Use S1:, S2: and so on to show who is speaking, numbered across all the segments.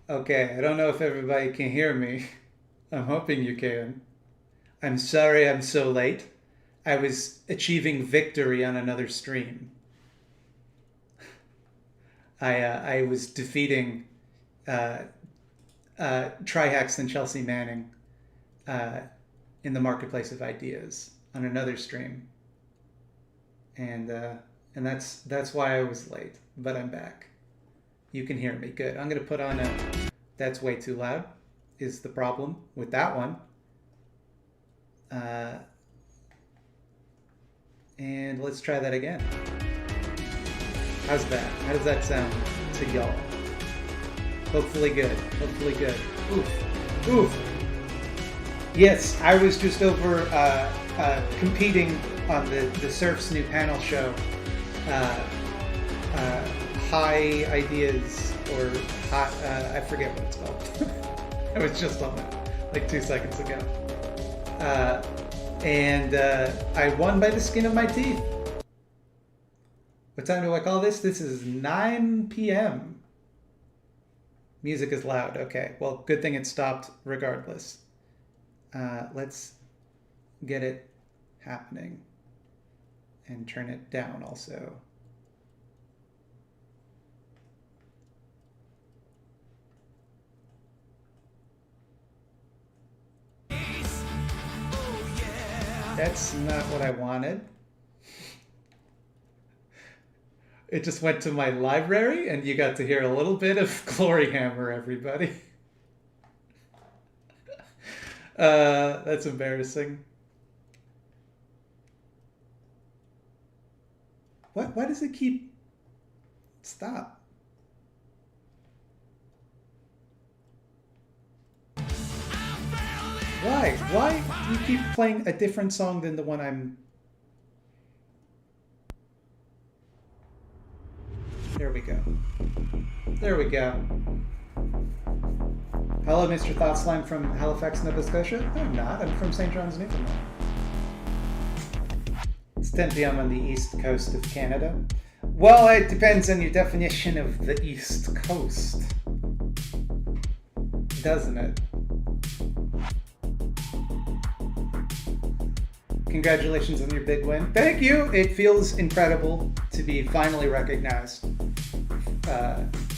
S1: Okay, I don't know if everybody can hear me. I'm hoping you can. I'm sorry I'm so late. I was achieving victory on another stream. I was defeating uh, Trihex and Chelsea Manning uh, in the marketplace of ideas on another stream, and uh, and that's why I was late. But I'm back. You can hear me. Good. I'm gonna put on a. That's way too loud. Is the problem with that one? Uh, and let's try that again. How's that? How does that sound to y'all? Hopefully good. Hopefully good. Oof. Oof. Yes, I was just over competing on the Surf's new panel show. Uh, High Ideas or high, I forget what it's called. I was just on that like 2 seconds ago. And I won by the skin of my teeth. What time do I call this? This is 9 p.m. Music is loud. Okay, well, good thing it stopped regardless. Let's get it happening and turn it down also. That's not what I wanted. It just went to my library and you got to hear a little bit of Glory Hammer, everybody. That's embarrassing. What? Why does it keep... Stop. Why? Why do you keep playing a different song than the one I'm... There we go. There we go. Hello, Mr. Thoughtslime from Halifax, Nova Scotia. No, I'm not. I'm from St. John's, Newfoundland. It's 10 p.m. on the east coast of Canada. Well, it depends on your definition of the east coast. Doesn't it? Congratulations on your big win. Thank you. It feels incredible to be finally recognized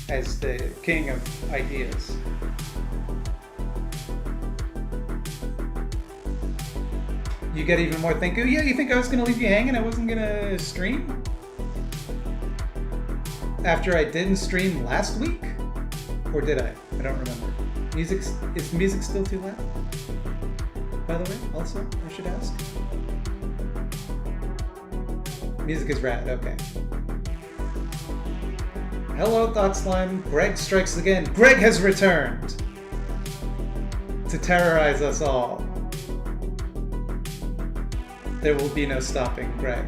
S1: as the king of ideas. You get even more thank you. Yeah, you think I was going to leave you hanging? I wasn't going to stream? After I didn't stream last week? Or did I? I don't remember. Is music still too loud? By the way, also, I should ask. Music is rad, okay. Hello, Thought Slime. Greg strikes again. Greg has returned to terrorize us all. There will be no stopping Greg.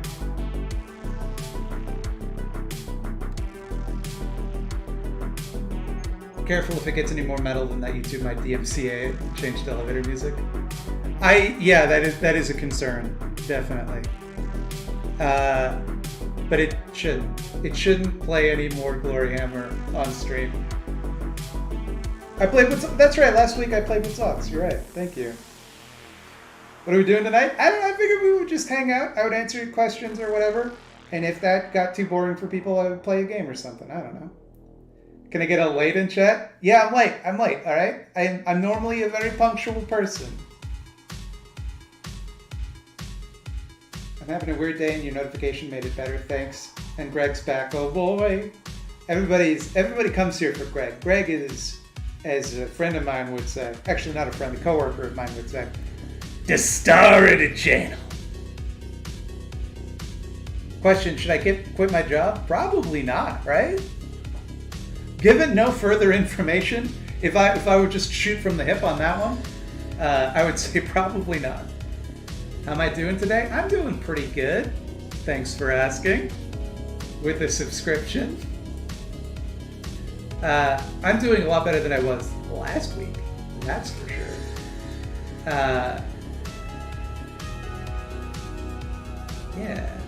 S1: Careful if it gets any more metal than that, YouTube might DMCA it and change to elevator music. Yeah, that is a concern, definitely. But it shouldn't play any more Glory Hammer on stream. I played with... That's right, last week I played with Socks. You're right, thank you. What are we doing tonight? I don't know, I figured we would just hang out. I would answer your questions or whatever. And if that got too boring for people, I would play a game or something. I don't know. Can I get a late in chat? Yeah, I'm late, all right? I'm normally a very punctual person. I'm having a weird day and your notification made it better, thanks. And Greg's back, oh boy. Everybody comes here for Greg. Greg is, as a friend of mine would say, actually not a friend, a coworker of mine would say, the star of the channel. Question, should I quit my job? Probably not, right? Given no further information, if I would just shoot from the hip on that one, I would say probably not. How am I doing today? I'm doing pretty good. Thanks for asking. With a subscription. I'm doing a lot better than I was last week. That's for sure. Yeah.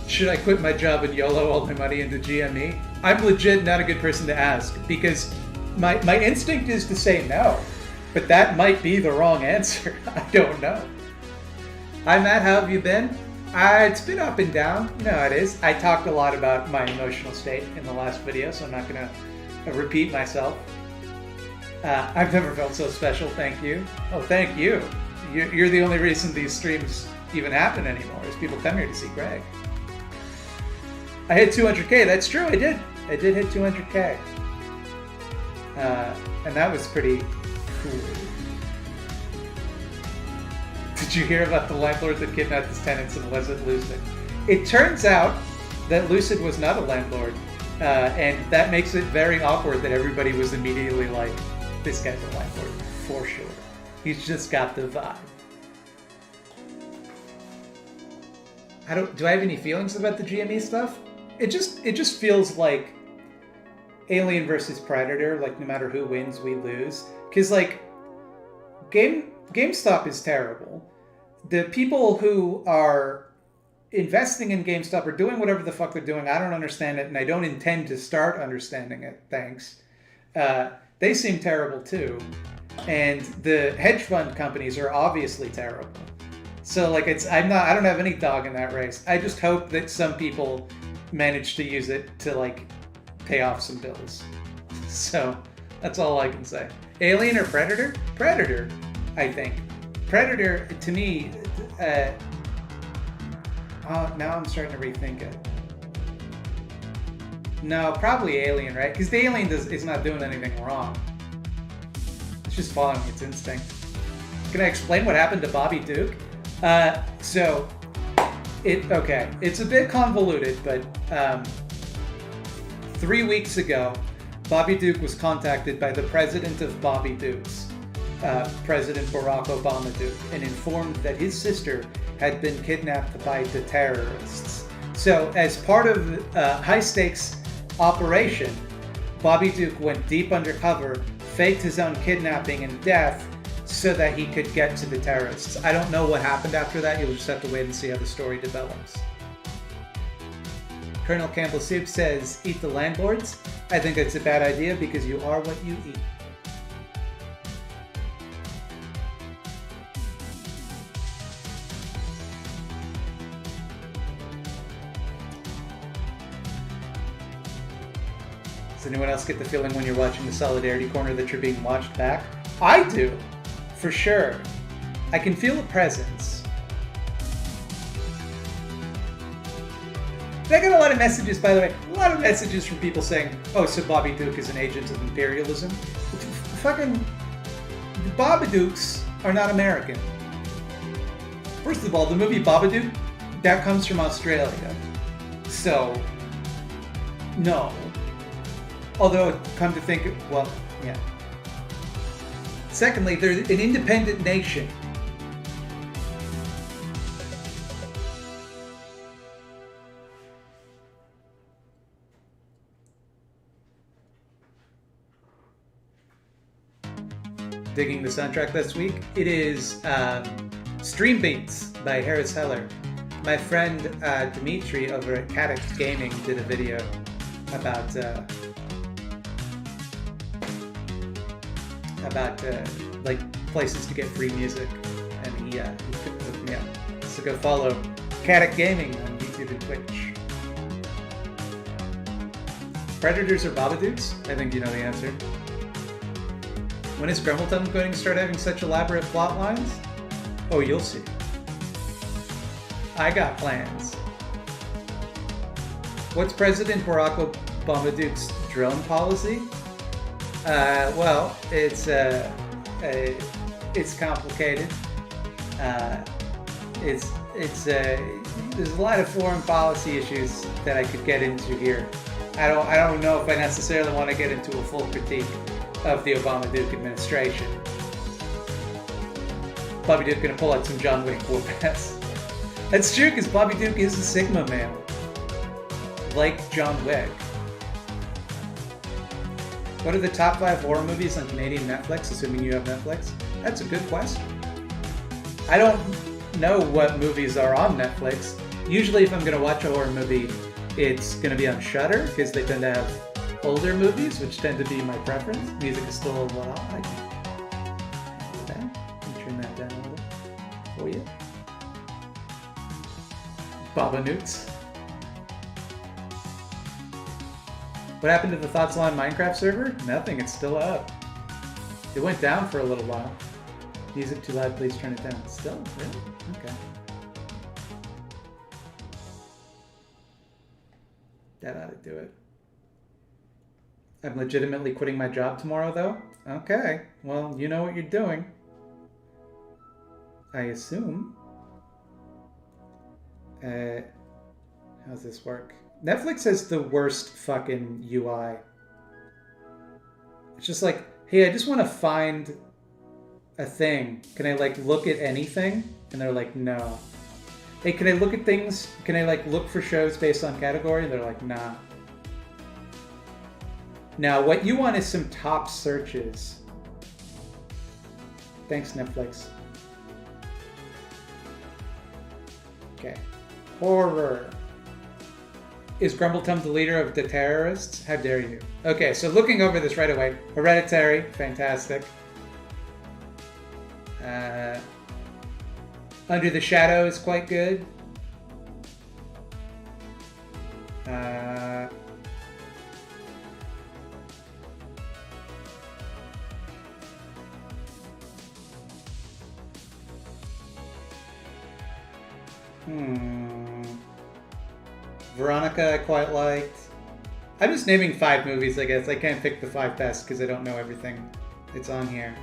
S1: Should I quit my job and YOLO all my money into GME? I'm legit not a good person to ask because my instinct is to say no, but that might be the wrong answer. I don't know. Hi Matt, how have you been? It's been up and down. You know how it is. I talked a lot about my emotional state in the last video, so I'm not going to repeat myself. I've never felt so special. Thank you. Oh, thank you. You're the only reason these streams even happen anymore, is people come here to see Greg. I hit 200K. That's true. I did. I did hit 200K. And that was pretty cool. Did you hear about the landlord that kidnapped his tenants and was it Lucid? It turns out that Lucid was not a landlord. And that makes it very awkward that everybody was immediately like, this guy's a landlord, for sure. He's just got the vibe. Do I have any feelings about the GME stuff? It just feels like Alien versus Predator, like no matter who wins, we lose. Because like, GameStop is terrible. The people who are investing in GameStop or doing whatever the fuck they're doing, I don't understand it, and I don't intend to start understanding it, thanks. They seem terrible too. And the hedge fund companies are obviously terrible. So like I don't have any dog in that race. I just hope that some people manage to use it to like pay off some bills. So that's all I can say. Alien or Predator? Predator, I think. Predator, to me, now I'm starting to rethink it. No, probably Alien, right? Because the Alien is not doing anything wrong. It's just following its instinct. Can I explain what happened to Bobby Duke? It's a bit convoluted, but 3 weeks ago, Bobby Duke was contacted by the president of Bobby Dukes, President Barack Obama Duke, and informed that his sister had been kidnapped by the terrorists. So as part of a high-stakes operation, Bobby Duke went deep undercover, faked his own kidnapping and death so that he could get to the terrorists. I don't know what happened after that. You'll just have to wait and see how the story develops. Colonel Campbell Soup says, eat the landlords. I think that's a bad idea because you are what you eat. Does anyone else get the feeling when you're watching the Solidarity Corner that you're being watched back? I do, for sure. I can feel a presence. I got a lot of messages, by the way, a lot of messages from people saying, oh, so Bobby Duke is an agent of imperialism. Fucking Babadooks are not American. First of all, the movie Babadook, that comes from Australia. So, no. Although, come to think, well, yeah. Secondly, they're an independent nation. Digging the soundtrack this week? It is Stream Beats by Harris Heller. My friend Dimitri over at Cat Gaming did a video about like places to get free music, and he hooked me up. So go follow Cat Gaming on YouTube and Twitch. Predators or Babadooks? I think you know the answer. When is Grumbleton going to start having such elaborate plot lines? Oh, you'll see. I got plans. What's President Barack Obama Duke's drone policy? Well, it's complicated. There's a lot of foreign policy issues that I could get into here. I don't know if I necessarily want to get into a full critique of the Obama Duke administration. Bobby Duke gonna pull out some John Wick whoop ass. That's true, because Bobby Duke is a Sigma man. Like John Wick. What are the top 5 horror movies on Canadian Netflix, assuming you have Netflix? That's a good question. I don't know what movies are on Netflix. Usually if I'm gonna watch a horror movie, it's going to be on Shudder because they tend to have older movies, which tend to be my preference. Music is still what I like. Turn that down a little for you. Baba Newts. What happened to the Thoughts on Minecraft server? Nothing, it's still up. It went down for a little while. Music too loud, please turn it down. Still? Really? Okay. That ought to do it. I'm legitimately quitting my job tomorrow, though? Okay. Well, you know what you're doing. I assume. How's this work? Netflix has the worst fucking UI. It's just like, hey, I just want to find a thing. Can I like look at anything? And they're like, no. Hey, can I look at things? Can I like look for shows based on category? And they're like, nah. Now, what you want is some top searches. Thanks, Netflix. Okay. Horror. Is Grumbletum the leader of the terrorists? How dare you? Okay, so looking over this right away. Hereditary, fantastic. Under the Shadow is quite good. Veronica I quite liked. I'm just naming 5 movies, I guess. I can't pick the 5 best because I don't know everything that's on here.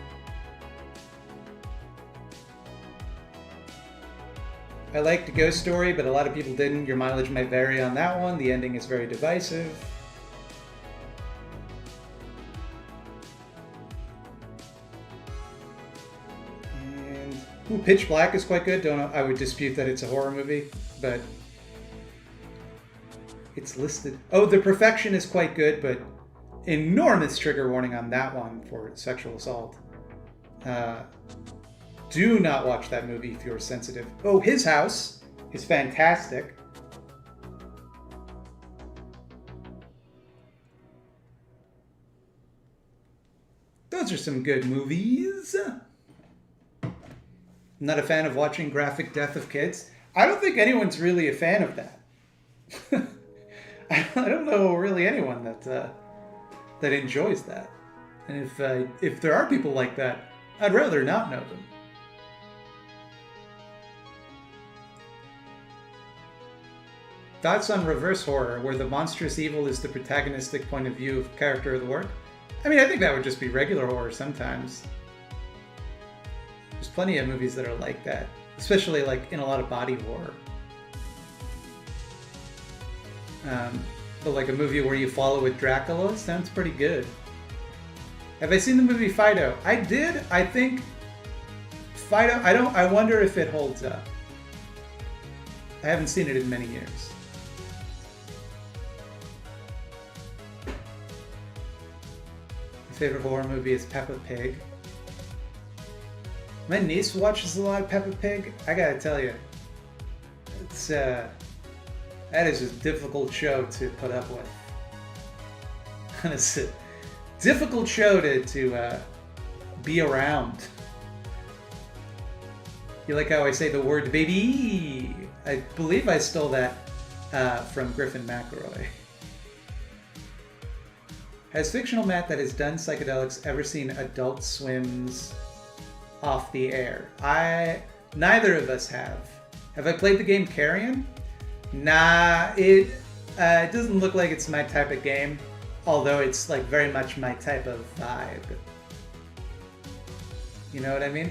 S1: I liked Ghost Story, but a lot of people didn't. Your mileage might vary on that one. The ending is very divisive. And Pitch Black is quite good. Don't know, I would dispute that it's a horror movie, but it's listed. Oh, The Perfection is quite good, but enormous trigger warning on that one for sexual assault. Do not watch that movie if you're sensitive. Oh, His House is fantastic. Those are some good movies. I'm not a fan of watching graphic death of kids. I don't think anyone's really a fan of that. I don't know really anyone that enjoys that. And if there are people like that, I'd rather not know them. Thoughts on reverse horror, where the monstrous evil is the protagonistic point of view of character of the work? I mean, I think that would just be regular horror sometimes. There's plenty of movies that are like that, especially like in a lot of body horror. But like a movie where you follow with Dracula sounds pretty good. Have I seen the movie Fido? I did. I think Fido. I wonder if it holds up. I haven't seen it in many years. My favorite horror movie is Peppa Pig. My niece watches a lot of Peppa Pig. I gotta tell you, it's that is a difficult show to put up with. It's a difficult show to be around. You like how I say the word baby? I believe I stole that from Griffin McElroy. Has fictional Matt that has done psychedelics ever seen Adult Swim's Off the Air? Neither of us have. Have I played the game Carrion? Nah, it doesn't look like it's my type of game, although it's like very much my type of vibe. You know what I mean?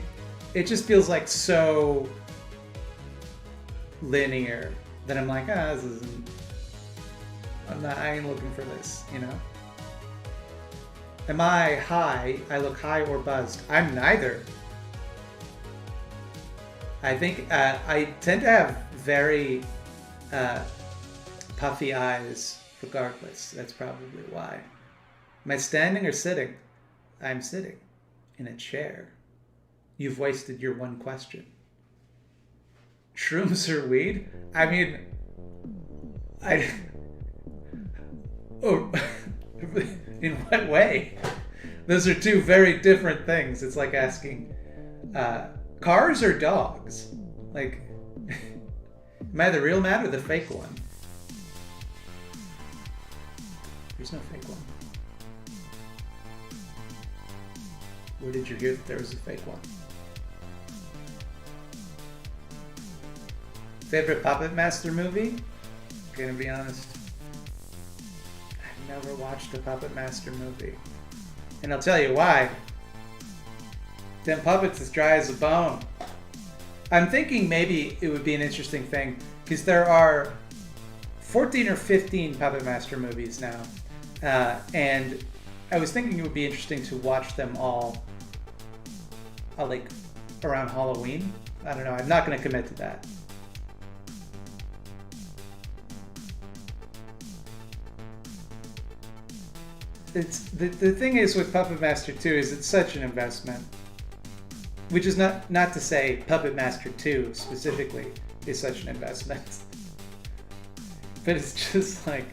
S1: It just feels like so linear that I'm like, this isn't. I ain't looking for this, you know? Am I high? I look high or buzzed? I'm neither. I think I tend to have very puffy eyes regardless. That's probably why. Am I standing or sitting? I'm sitting in a chair. You've wasted your one question. Shrooms or weed? I mean, Oh, in what way? Those are two very different things. It's like asking, cars or dogs? Like, am I the real man or the fake one? There's no fake one. Where did you hear that there was a fake one? Favorite Puppet Master movie? I'm gonna be honest. I've never watched a Puppet Master movie. And I'll tell you why. Them puppets as dry as a bone. I'm thinking maybe it would be an interesting thing, because there are 14 or 15 Puppet Master movies now. And I was thinking it would be interesting to watch them all like around Halloween. I don't know. I'm not going to commit to that. It's the thing is with Puppet Master 2 is it's such an investment. Which is not to say Puppet Master 2 specifically is such an investment. But it's just like,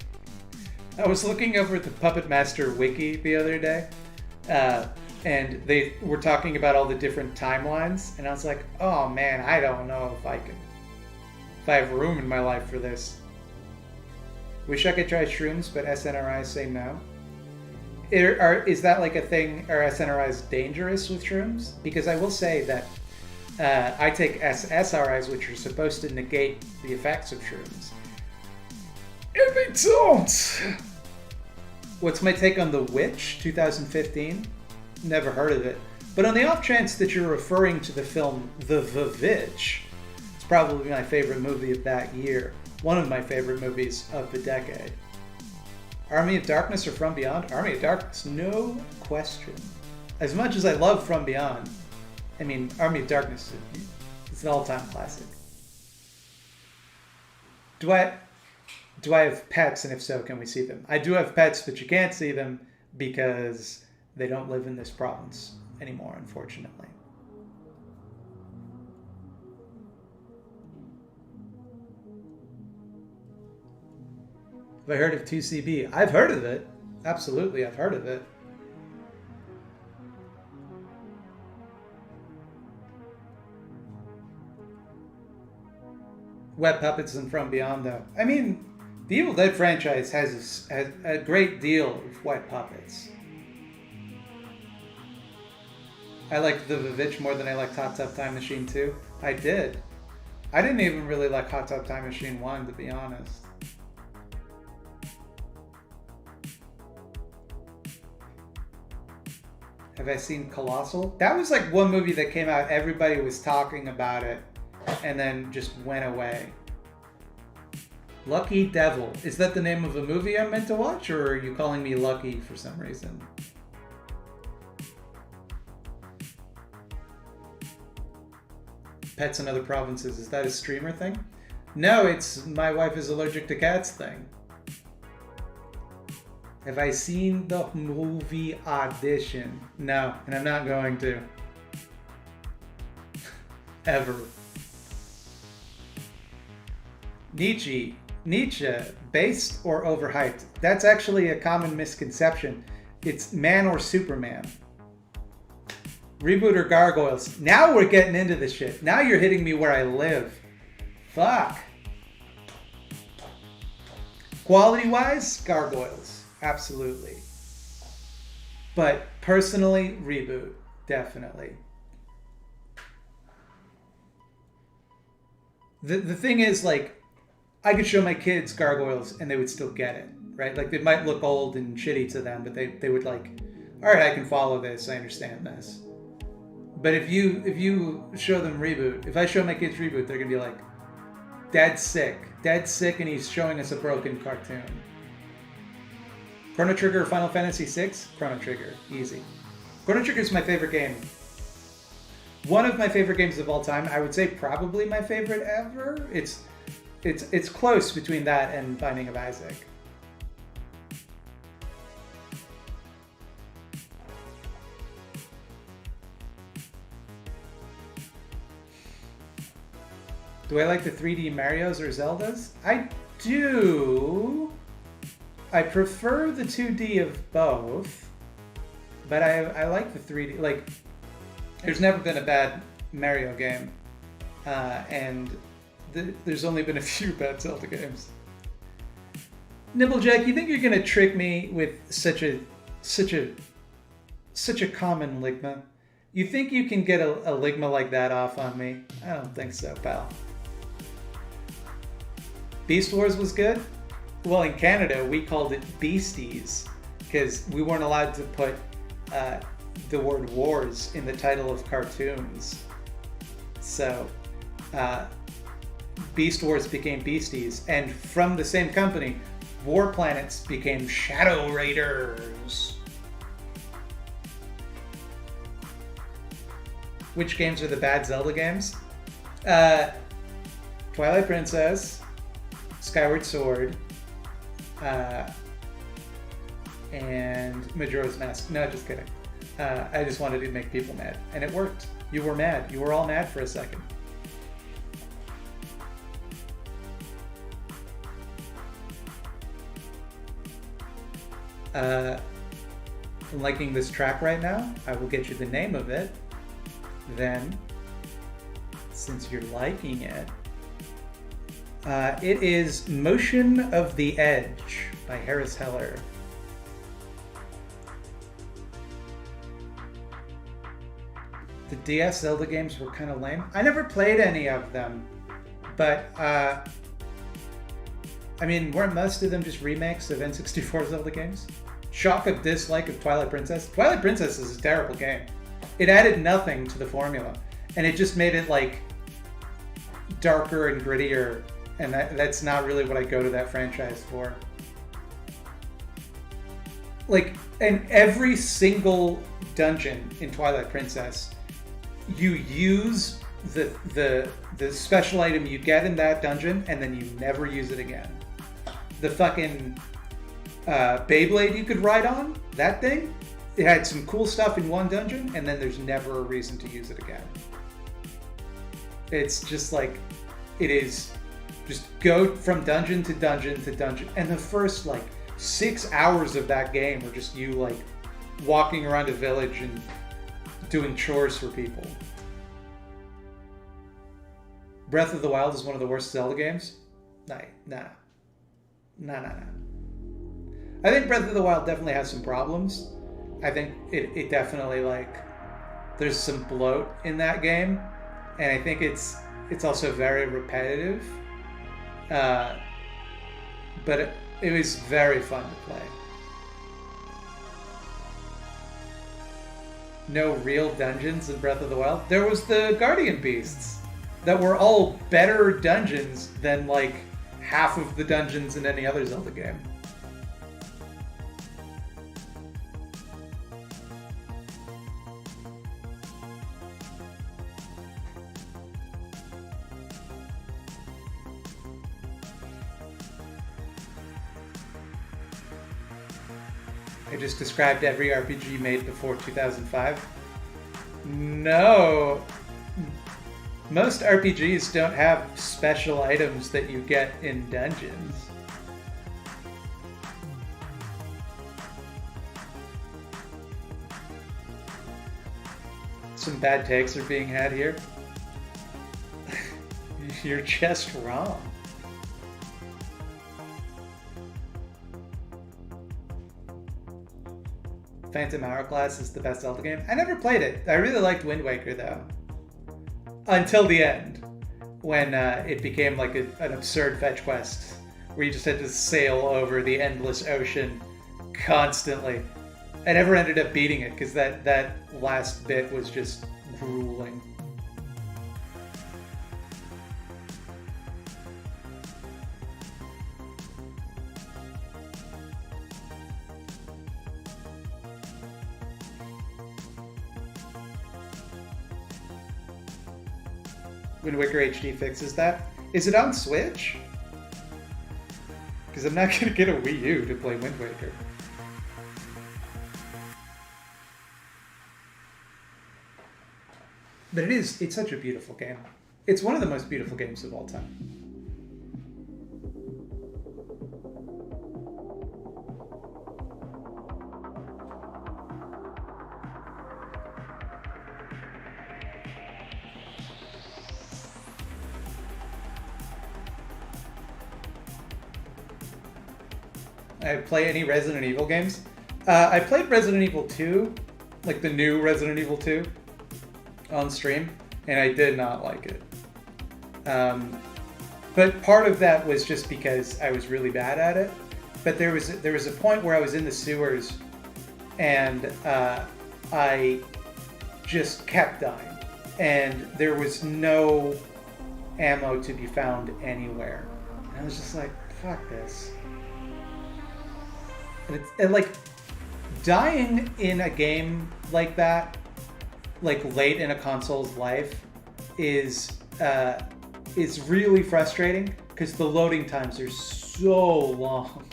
S1: I was looking over at the Puppet Master wiki the other day, and they were talking about all the different timelines, and I was like, oh man, I don't know if I have room in my life for this. Wish I could try shrooms, but SNRIs say no. Is that like a thing? Are SNRIs dangerous with shrooms? Because I will say that I take SRIs, which are supposed to negate the effects of shrooms. And they don't! What's my take on The Witch, 2015? Never heard of it. But on the off chance that you're referring to the film The Witch, it's probably my favorite movie of that year. One of my favorite movies of the decade. Army of Darkness or From Beyond? Army of Darkness, no question. As much as I love From Beyond, I mean, Army of Darkness is an all-time classic. Do I have pets, and if so, can we see them? I do have pets, but you can't see them because they don't live in this province anymore, unfortunately. Have I heard of 2CB? I've heard of it. Absolutely, I've heard of it. Web Puppets and From Beyond, though. I mean, the Evil Dead franchise has a great deal of wet puppets. I liked The Vivitch more than I liked Hot Tub Time Machine 2. I did. I didn't even really like Hot Tub Time Machine 1, to be honest. Have I seen Colossal? That was like one movie that came out, everybody was talking about it, and then just went away. Lucky Devil. Is that the name of a movie I'm meant to watch, or are you calling me lucky for some reason? Pets in Other Provinces. Is that a streamer thing? No, it's my wife is allergic to cats thing. Have I seen the movie Audition? No, and I'm not going to. Ever. Nietzsche, based or overhyped? That's actually a common misconception. It's man or Superman. Reboot or Gargoyles? Now we're getting into the shit. Now you're hitting me where I live. Fuck. Quality-wise, Gargoyles. Absolutely. But personally, Reboot. Definitely. The thing is, like, I could show my kids Gargoyles and they would still get it, right? Like, they might look old and shitty to them, but they would like, all right, I can follow this, I understand this. But if you show them Reboot, if I show my kids Reboot, they're gonna be like, Dad's sick, and he's showing us a broken cartoon. Chrono Trigger or Final Fantasy VI? Chrono Trigger, easy. Chrono Trigger is my favorite game. One of my favorite games of all time. I would say probably my favorite ever. It's close between that and Binding of Isaac. Do I like the 3D Marios or Zeldas? I do. I prefer the 2D of both, but I like the 3D. Like, there's never been a bad Mario game, and there's only been a few bad Zelda games. Nibblejack, you think you're gonna trick me with such a common ligma? You think you can get a ligma like that off on me? I don't think so, pal. Beast Wars was good? Well, in Canada, we called it Beasties because we weren't allowed to put the word wars in the title of cartoons. So, Beast Wars became Beasties, and from the same company, War Planets became Shadow Raiders. Which games are the bad Zelda games? Twilight Princess, Skyward Sword, and Majora's Mask. No, just kidding. I just wanted to make people mad, and it worked. You were mad. You were all mad for a second. I'm liking this track right now. I will get you the name of it. Then, since you're liking it, it is Motion of the Edge by Harris Heller. The DS Zelda games were kind of lame. I never played any of them, but I mean, weren't most of them just remakes of N64 Zelda games? Shock of dislike of Twilight Princess. Twilight Princess is a terrible game. It added nothing to the formula, and it just made it like darker and grittier, and that's not really what I go to that franchise for. Like, in every single dungeon in Twilight Princess, you use the special item you get in that dungeon, and then you never use it again. The fucking Beyblade you could ride on, that thing, it had some cool stuff in one dungeon, and then there's never a reason to use it again. It's just like, it is just go from dungeon to dungeon to dungeon, and the first like 6 hours of that game are just you like walking around a village and doing chores for people. Breath of the Wild is one of the worst Zelda games? Nah. I think Breath of the Wild definitely has some problems. I think it definitely, like, there's some bloat in that game, and I think it's also very repetitive. But it was very fun to play. No real dungeons in Breath of the Wild. There was the Guardian Beasts that were all better dungeons than like half of the dungeons in any other Zelda game. I just described every RPG made before 2005. No. Most RPGs don't have special items that you get in dungeons. Some bad takes are being had here. You're just wrong. Phantom Hourglass is the best Zelda game. I never played it. I really liked Wind Waker though. Until the end, when it became like an absurd fetch quest, where you just had to sail over the endless ocean constantly. I never ended up beating it because that last bit was just grueling. Wind Waker HD fixes that. Is it on Switch? Because I'm not going to get a Wii U to play Wind Waker. But it's such a beautiful game. It's one of the most beautiful games of all time. I play any Resident Evil games. I played Resident Evil 2, like the new Resident Evil 2, on stream, and I did not like it. But part of that was just because I was really bad at it. But there was a point where I was in the sewers, and I just kept dying, and there was no ammo to be found anywhere. And I was just like, fuck this. And like, dying in a game like that, like late in a console's life, is really frustrating because the loading times are so long.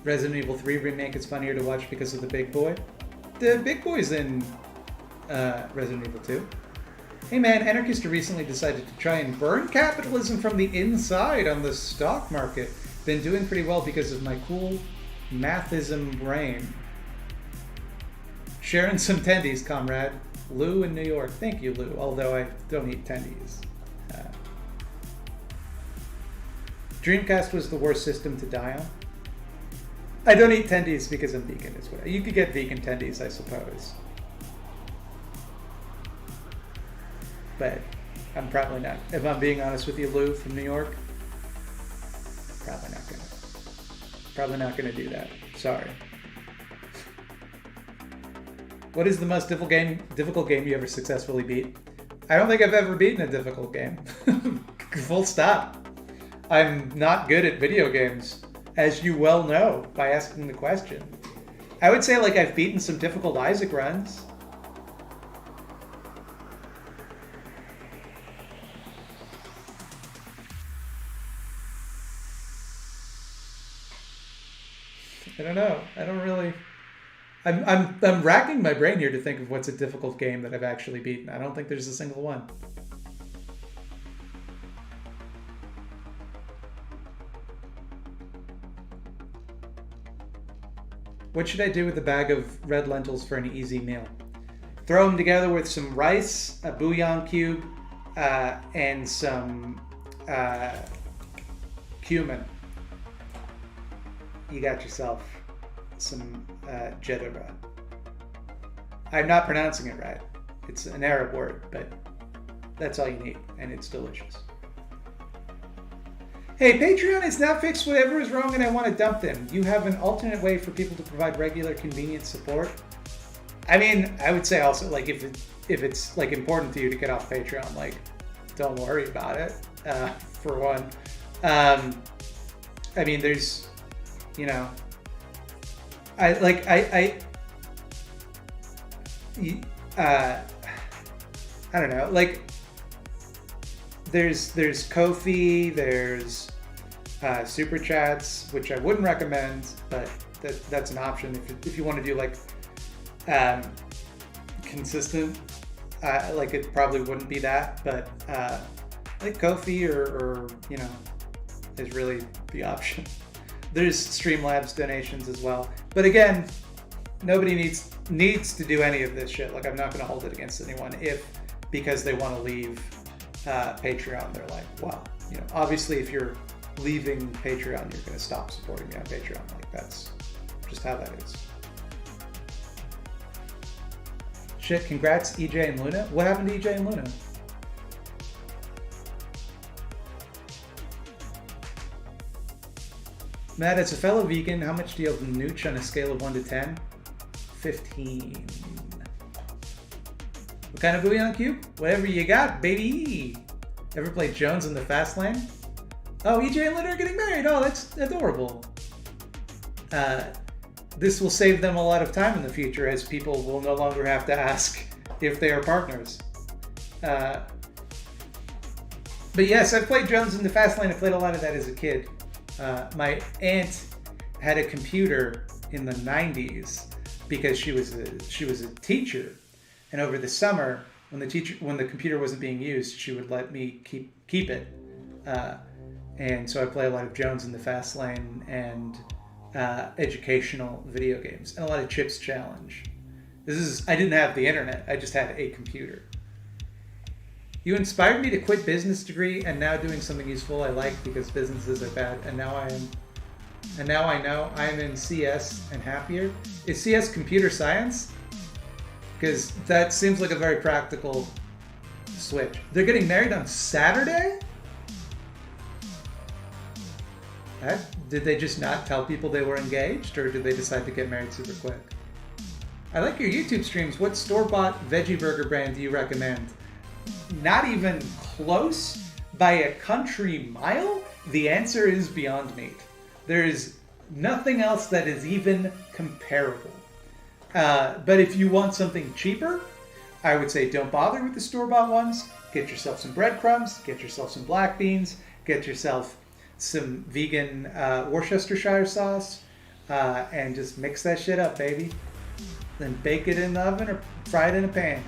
S1: Resident Evil 3 remake is funnier to watch because of the big boy. The big boy's in Resident Evil 2. Hey man, Anarchist recently decided to try and burn capitalism from the inside on the stock market. Been doing pretty well because of my cool mathism brain. Sharing some tendies, comrade. Lou in New York. Thank you, Lou, although I don't eat tendies. Dreamcast was the worst system to die on. I don't eat tendies because I'm vegan. Is what you could get vegan tendies, I suppose. But I'm probably not. If I'm being honest with you, Lou from New York, probably not gonna do that. Sorry. What is the most difficult game you ever successfully beat? I don't think I've ever beaten a difficult game. Full stop. I'm not good at video games, as you well know by asking the question. I would say like I've beaten some difficult Isaac runs. I don't know. I don't really. I'm racking my brain here to think of what's a difficult game that I've actually beaten. I don't think there's a single one. What should I do with a bag of red lentils for an easy meal? Throw them together with some rice, a bouillon cube, and some cumin. You got yourself some jedera. I'm not pronouncing it right. It's an Arab word, but that's all you need, and it's delicious. Hey, Patreon is now fixed whatever is wrong and I want to dump them. You have an alternate way for people to provide regular, convenient support? I mean, I would say also, like, if it's like important to you to get off Patreon, like, don't worry about it, for one. I mean, there's, you know, I don't know, like, there's Ko-fi, there's Super Chats, which I wouldn't recommend, but that's an option if you want to do like consistent. Like it probably wouldn't be that, but like Ko-fi or you know is really the option. There's Streamlabs donations as well, but again, nobody needs to do any of this shit. Like I'm not going to hold it against anyone if because they want to leave Patreon, they're like, wow, you know, obviously if you're leaving Patreon, you're going to stop supporting me on Patreon. Like that's just how that is. Shit, congrats EJ and Luna. What happened to EJ and Luna? Matt, as a fellow vegan, how much do you have nooch on a scale of 1 to 10? 15. What kind of bouillon cube? Whatever you got, baby. Ever played Jones in the Fast Lane? Oh, EJ and Lynn are getting married. Oh, that's adorable. This will save them a lot of time in the future as people will no longer have to ask if they are partners. But yes, I've played Jones in the Fast Lane. I played a lot of that as a kid. My aunt had a computer in the 90s because she was a teacher. And over the summer, when the computer wasn't being used, she would let me keep it. And so I play a lot of Jones in the Fast Lane and educational video games and a lot of Chips Challenge. I didn't have the internet. I just had a computer. You inspired me to quit business degree and now doing something useful I like because businesses are bad. And now I know I am in CS and happier. Is CS computer science? Because that seems like a very practical switch. They're getting married on Saturday? Did they just not tell people they were engaged, or did they decide to get married super quick? I like your YouTube streams. What store-bought veggie burger brand do you recommend? Not even close by a country mile? The answer is Beyond Meat. There is nothing else that is even comparable. But if you want something cheaper, I would say don't bother with the store-bought ones. Get yourself some breadcrumbs, get yourself some black beans, get yourself some vegan Worcestershire sauce, and just mix that shit up, baby. Then bake it in the oven or fry it in a pan.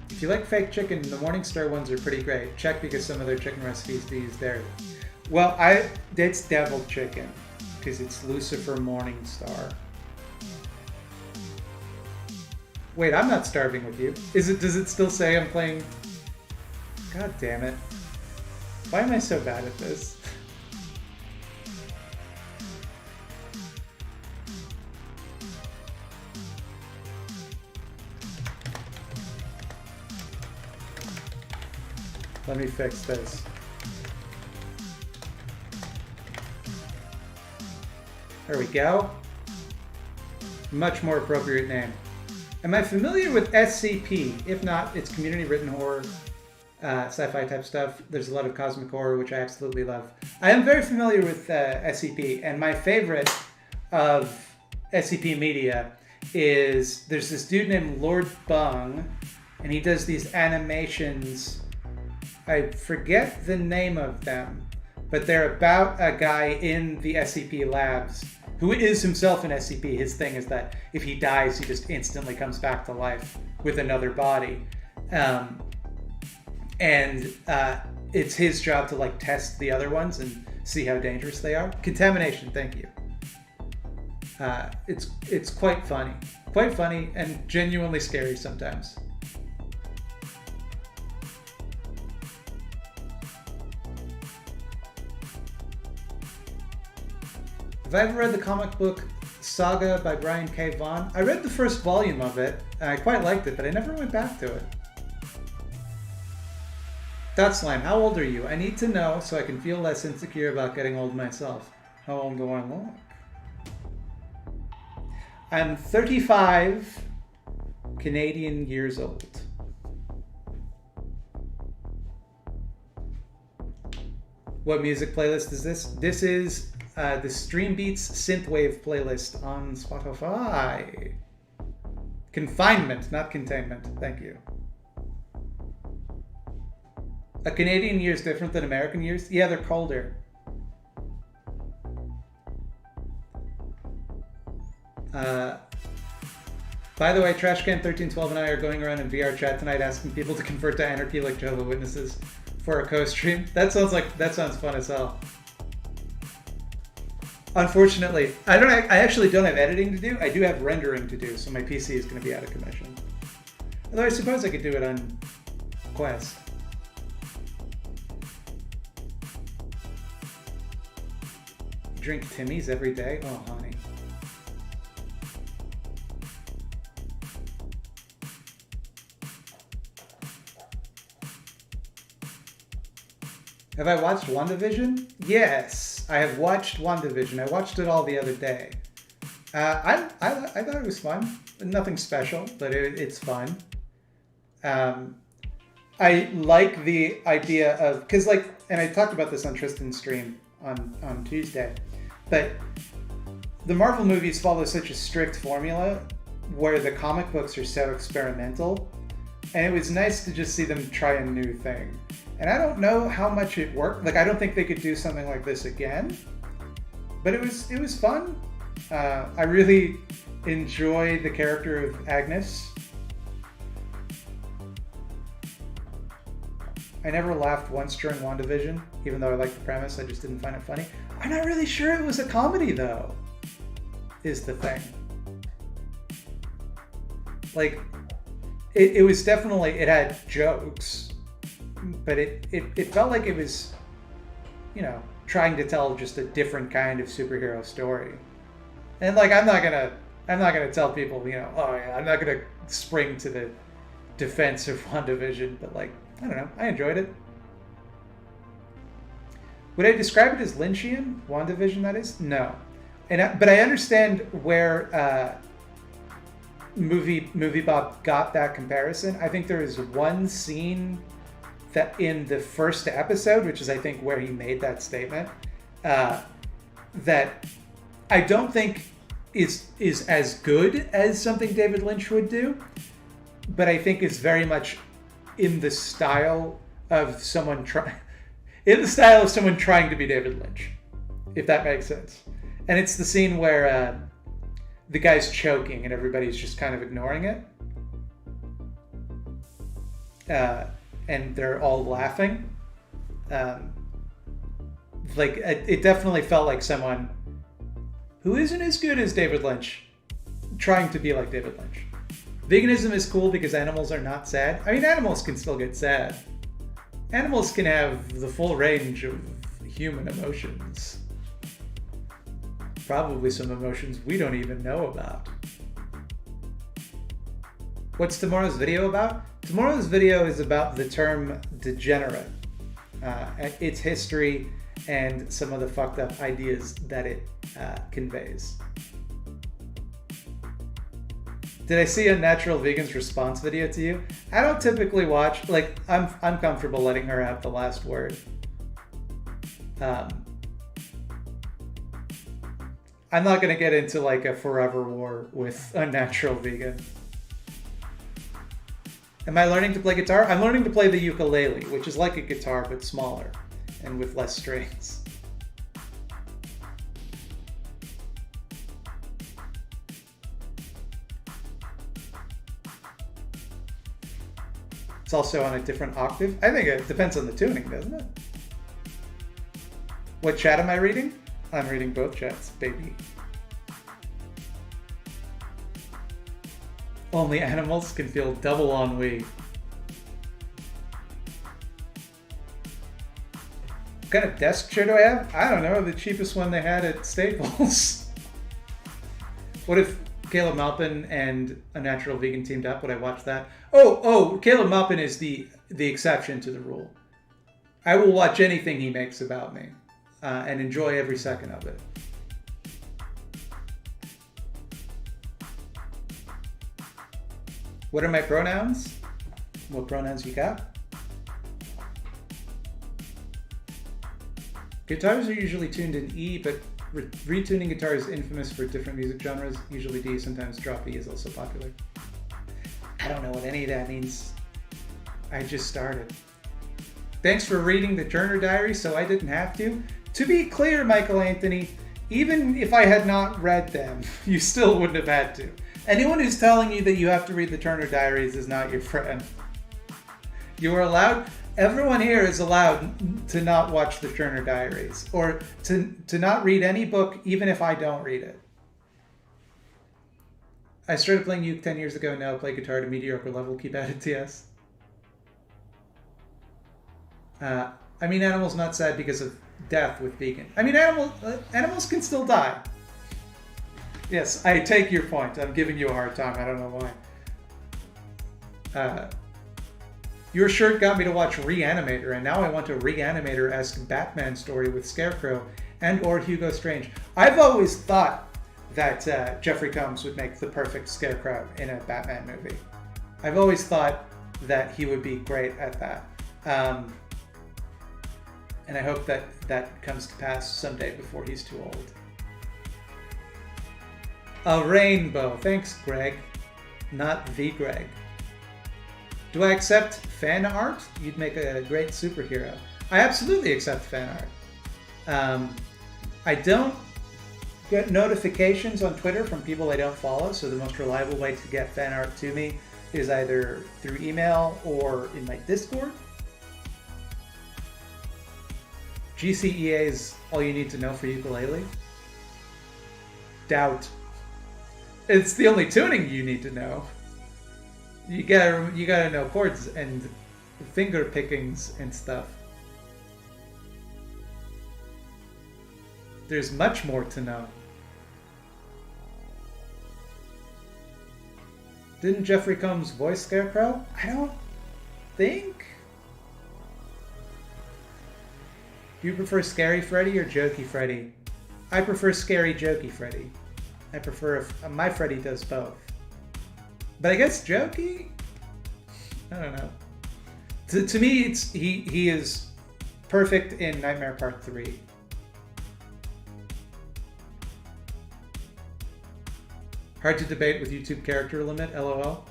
S1: If you like fake chicken, the Morningstar ones are pretty great. Check because some of their chicken recipes do use dairy. Well, it's deviled chicken because it's Lucifer Morningstar. Wait, I'm not starving with you. Does it still say I'm playing? God damn it. Why am I so bad at this? Let me fix this. There we go. Much more appropriate name. Am I familiar with SCP? If not, it's community written horror, sci-fi type stuff. There's a lot of cosmic horror, which I absolutely love. I am very familiar with SCP, and my favorite of SCP media is there's this dude named Lord Bung, and he does these animations. I forget the name of them, but they're about a guy in the SCP labs who is himself an SCP. His thing is that if he dies, he just instantly comes back to life with another body. It's his job to like test the other ones and see how dangerous they are. Contamination, thank you. It's quite funny and genuinely scary sometimes. Have I ever read the comic book Saga by Brian K. Vaughan? I read the first volume of it, and I quite liked it, but I never went back to it. Slime, how old are you? I need to know so I can feel less insecure about getting old myself. How old do I look? I'm 35 Canadian years old. What music playlist is this? This is the Stream Beats Synthwave playlist on Spotify. Confinement, not containment. Thank you. A Canadian year is different than American years? Yeah, they're colder. By the way, Trashcan1312 and I are going around in VR chat tonight asking people to convert to Anarchy like Jehovah's Witnesses for a co-stream. That sounds fun as hell. Unfortunately, I actually don't have editing to do. I do have rendering to do, so my PC is going to be out of commission. Although I suppose I could do it on Quest. Drink Timmy's every day? Oh, honey. Have I watched WandaVision? Yes, I have watched WandaVision. I watched it all the other day. I thought it was fun. Nothing special, but it's fun. I like the idea of, because and I talked about this on Tristan's stream on Tuesday, but the Marvel movies follow such a strict formula where the comic books are so experimental, and it was nice to just see them try a new thing. And I don't know how much it worked. I don't think they could do something like this again, but it was fun. I really enjoy the character of Agnes. I never laughed once during WandaVision, even though I liked the premise. I just didn't find it funny. I'm not really sure it was a comedy, though, is the thing. Like, it was definitely, it had jokes, but it felt like it was, you know, trying to tell just a different kind of superhero story. And like, I'm not gonna tell people, you know, oh yeah, I'm not gonna spring to the defense of WandaVision, but like, I don't know, I enjoyed it. Would I describe it as Lynchian? WandaVision, that is? No. But I understand where Movie Bob got that comparison. I think there is one scene that in the first episode, which is I think where he made that statement, that I don't think is as good as something David Lynch would do, but I think is very much in the style of someone trying to be David Lynch, if that makes sense. And it's the scene where the guy's choking and everybody's just kind of ignoring it, and they're all laughing. Like, it definitely felt like someone who isn't as good as David Lynch trying to be like David Lynch. Veganism is cool because animals are not sad. I mean, animals can still get sad. Animals can have the full range of human emotions. Probably some emotions we don't even know about. What's tomorrow's video about? Tomorrow's video is about the term degenerate, its history, and some of the fucked up ideas that it conveys. Did I see a Natural Vegan's response video to you? I don't typically watch, like, I'm comfortable letting her have the last word. I'm not going to get into like a forever war with Unnatural Vegan. Am I learning to play guitar? I'm learning to play the ukulele, which is like a guitar but smaller and with less strings. It's also on a different octave. I think it depends on the tuning, doesn't it? What chat am I reading? I'm reading both chats, baby. Only animals can feel double ennui. What kind of desk chair do I have? I don't know, the cheapest one they had at Staples. What if Caleb Malpin and a Natural Vegan teamed up? Would I watch that? Oh, Caleb Malpin is the exception to the rule. I will watch anything he makes about me and enjoy every second of it. What are my pronouns? What pronouns you got? Guitars are usually tuned in E, but retuning guitar is infamous for different music genres. Usually D, sometimes drop E is also popular. I don't know what any of that means. I just started. Thanks for reading the Turner Diary so I didn't have to. To be clear, Michael Anthony, even if I had not read them, you still wouldn't have had to. Anyone who's telling you that you have to read the Turner Diaries is not your friend. You are allowed, everyone here is allowed to not watch the Turner Diaries, or to not read any book, even if I don't read it. I started playing uke 10 years ago, now I play guitar at a mediocre level, keep at it, TS. I mean, animals not sad because of death with vegan. I mean, animals can still die. Yes, I take your point. I'm giving you a hard time. I don't know why. Your shirt got me to watch Reanimator, and now I want a Reanimator-esque Batman story with Scarecrow and or Hugo Strange. I've always thought that Jeffrey Combs would make the perfect Scarecrow in a Batman movie. I've always thought that he would be great at that. And I hope that that comes to pass someday before he's too old. A rainbow. Thanks, Greg. Not the Greg. Do I accept fan art? You'd make a great superhero. I absolutely accept fan art. I don't get notifications on Twitter from people I don't follow, so the most reliable way to get fan art to me is either through email or in my Discord. GCEA is all you need to know for ukulele? Doubt. It's the only tuning you need to know. You gotta know chords and finger pickings and stuff. There's much more to know. Didn't Jeffrey Combs voice Scarecrow? I don't think. Do you prefer Scary Freddy or Jokey Freddy? I prefer Scary Jokey Freddy. I prefer if my Freddy does both. But I guess Jokey? I don't know. To me, it's he is perfect in Nightmare Part 3. Hard to debate with YouTube character limit, LOL.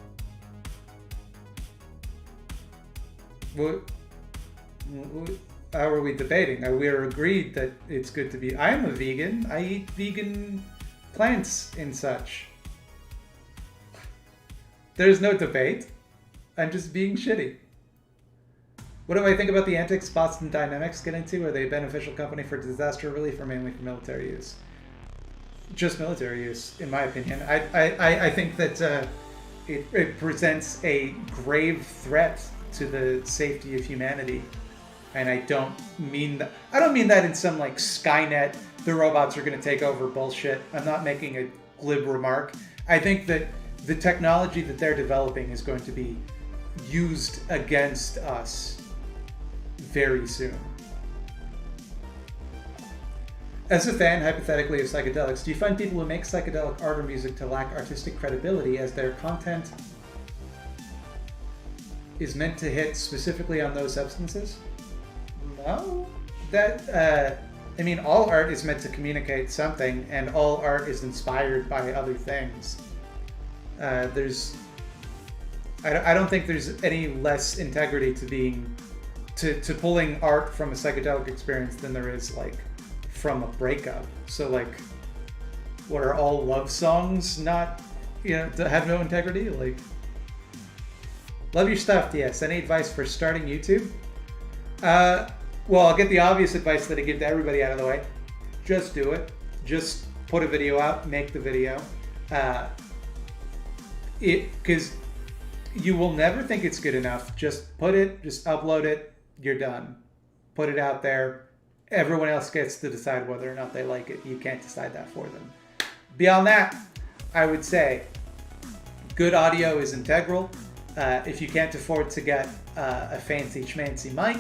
S1: How are we debating? We are agreed that it's good to be. I'm a vegan. I eat vegan plants and such. There's no debate. I'm just being shitty. What do I think about the antics Boston Dynamics get into? Are they a beneficial company for disaster relief or mainly for military use? Just military use, in my opinion. I think that it presents a grave threat to the safety of humanity. And I don't mean that. I don't mean that in some like Skynet, the robots are going to take over bullshit. I'm not making a glib remark. I think that the technology that they're developing is going to be used against us very soon. As a fan, hypothetically, of psychedelics, do you find people who make psychedelic art or music to lack artistic credibility as their content is meant to hit specifically on those substances? No. I mean, all art is meant to communicate something, and all art is inspired by other things. I don't think there's any less integrity to pulling art from a psychedelic experience than there is like from a breakup. So like, what are all love songs not, to have no integrity? Like, love your stuff, DS. Any advice for starting YouTube? Well, I'll get the obvious advice that I give to everybody out of the way. Just do it. Just put a video out, make the video. Because you will never think it's good enough. Just put it, just upload it, you're done. Put it out there. Everyone else gets to decide whether or not they like it. You can't decide that for them. Beyond that, I would say good audio is integral. If you can't afford to get a fancy schmancy mic,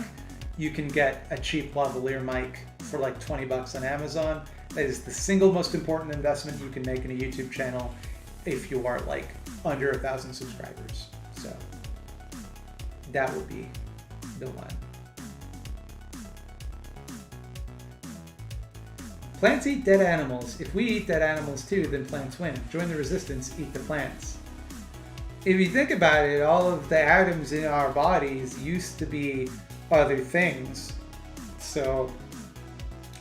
S1: you can get a cheap lavalier mic for like $20 on Amazon. That is the single most important investment you can make in a YouTube channel if you are like under 1,000 subscribers. So that would be the one. Plants eat dead animals. If we eat dead animals too, then plants win. Join the resistance, eat the plants. If you think about it, all of the atoms in our bodies used to be other things. So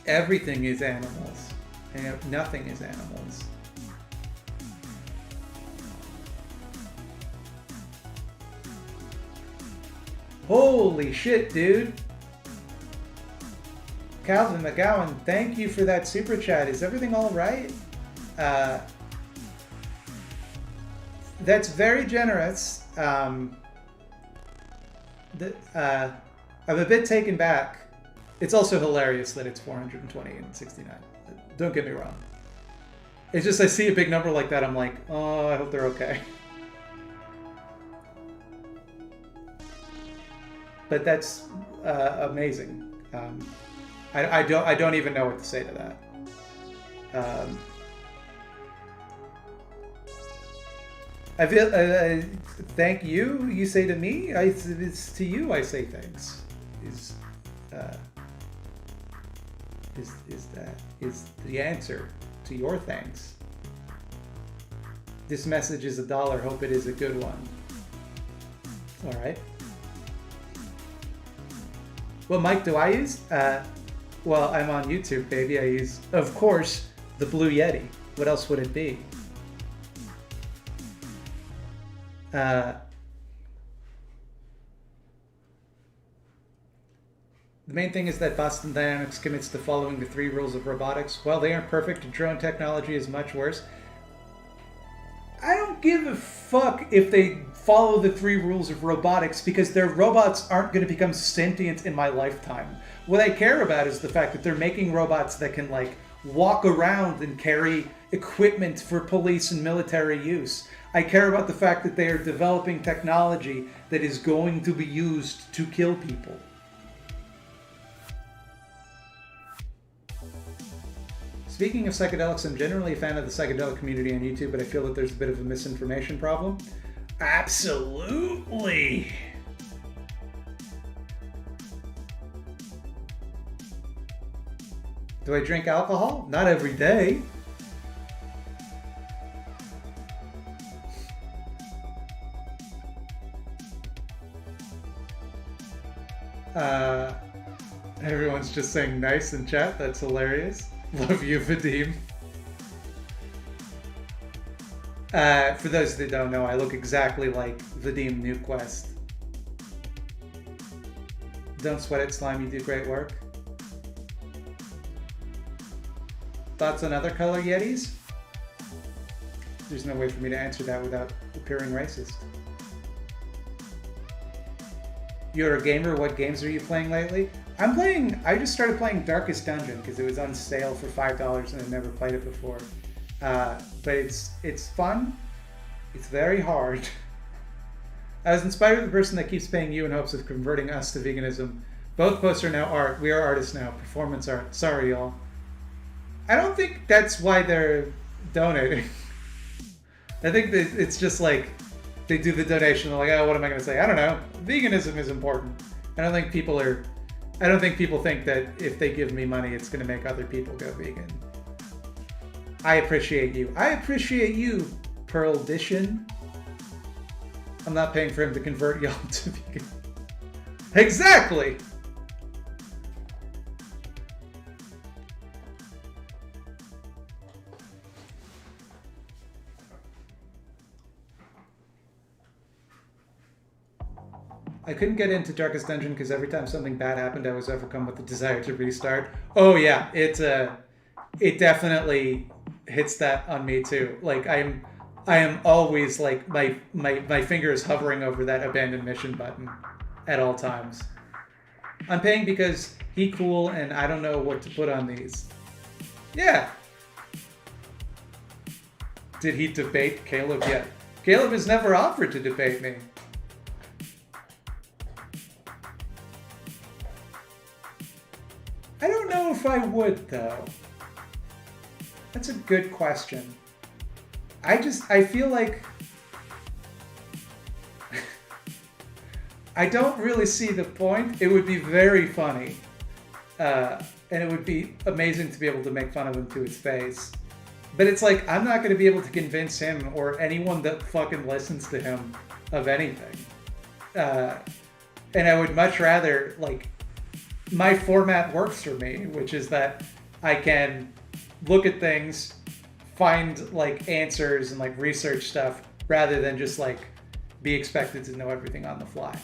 S1: everything is animals, and nothing is animals. Holy shit, dude. Calvin McGowan, thank you for that super chat. Is everything all right? That's very generous. I'm a bit taken back. It's also hilarious that it's 420 and 69. Don't get me wrong. It's just I see a big number like that, I'm like, oh, I hope they're okay. But that's amazing. I don't even know what to say to that. I feel thank you. You say to me. It's to you. I say thanks. Is the answer to your thanks. This message is $1. Hope it is a good one. All right. What mic do I use? Well, I'm on YouTube, baby. I use, of course, the Blue Yeti. What else would it be? The main thing is that Boston Dynamics commits to following the 3 rules of robotics. While they aren't perfect, drone technology is much worse. I don't give a fuck if they follow the 3 rules of robotics because their robots aren't going to become sentient in my lifetime. What I care about is the fact that they're making robots that can, like, walk around and carry equipment for police and military use. I care about the fact that they are developing technology that is going to be used to kill people. Speaking of psychedelics, I'm generally a fan of the psychedelic community on YouTube, but I feel that there's a bit of a misinformation problem. Absolutely! Do I drink alcohol? Not every day. Everyone's just saying nice in chat. That's hilarious. Love you, Vadim. For those that don't know, I look exactly like Vadim Newquest. Don't sweat it, Slime. You do great work. Thoughts on other color Yetis? There's no way for me to answer that without appearing racist. You're a gamer. What games are you playing lately? I just started playing Darkest Dungeon because it was on sale for $5 and I'd never played it before. But it's fun. It's very hard. I was inspired by the person that keeps paying you in hopes of converting us to veganism. Both posts are now art. We are artists now. Performance art. Sorry, y'all. I don't think that's why they're donating. I think that it's just like they do the donation. They're like, oh, what am I going to say? I don't know. Veganism is important. I don't think people think that if they give me money, it's going to make other people go vegan. I appreciate you. I appreciate you, Pearldition. I'm not paying for him to convert y'all to vegan. Exactly! I couldn't get into Darkest Dungeon because every time something bad happened, I was overcome with the desire to restart. Oh yeah, it definitely hits that on me too. Like I am always like my finger is hovering over that abandoned mission button at all times. I'm paying because he cool and I don't know what to put on these. Yeah. Did he debate Caleb yet? Caleb has never offered to debate me. I don't know if I would, though. That's a good question. I feel like I don't really see the point. It would be very funny. And it would be amazing to be able to make fun of him to his face. But it's like, I'm not going to be able to convince him or anyone that fucking listens to him of anything. And I would much rather, like, my format works for me, which is that I can look at things, find like answers and like research stuff rather than just like be expected to know everything on the fly.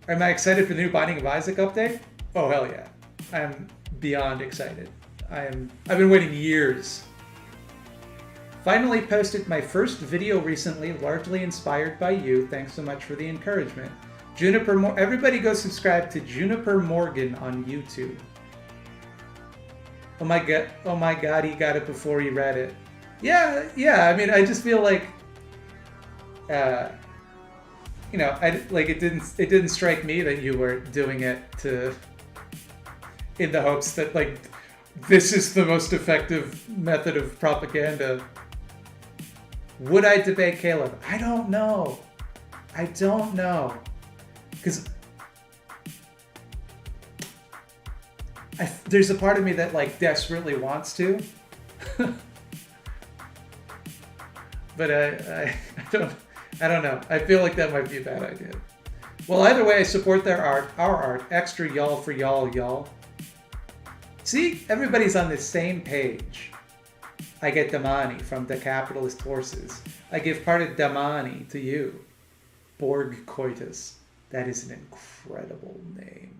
S1: Am I excited for the new Binding of Isaac update? Oh hell yeah. I'm beyond excited. I've been waiting years. Finally posted my first video recently, largely inspired by you. Thanks so much for the encouragement. Everybody go subscribe to Juniper Morgan on YouTube. Oh my god, he got it before he read it. Yeah, I mean, I just feel like, it didn't strike me that you were doing it in the hopes that, like, this is the most effective method of propaganda. Would I debate Caleb? I don't know. Because there's a part of me that like desperately wants to, but I don't know. I feel like that might be a bad idea. Well, either way, I support our art. Extra y'all for y'all. See, everybody's on the same page. I get the money from the capitalist forces. I give part of the money to you, Borg Coitus. That is an incredible name.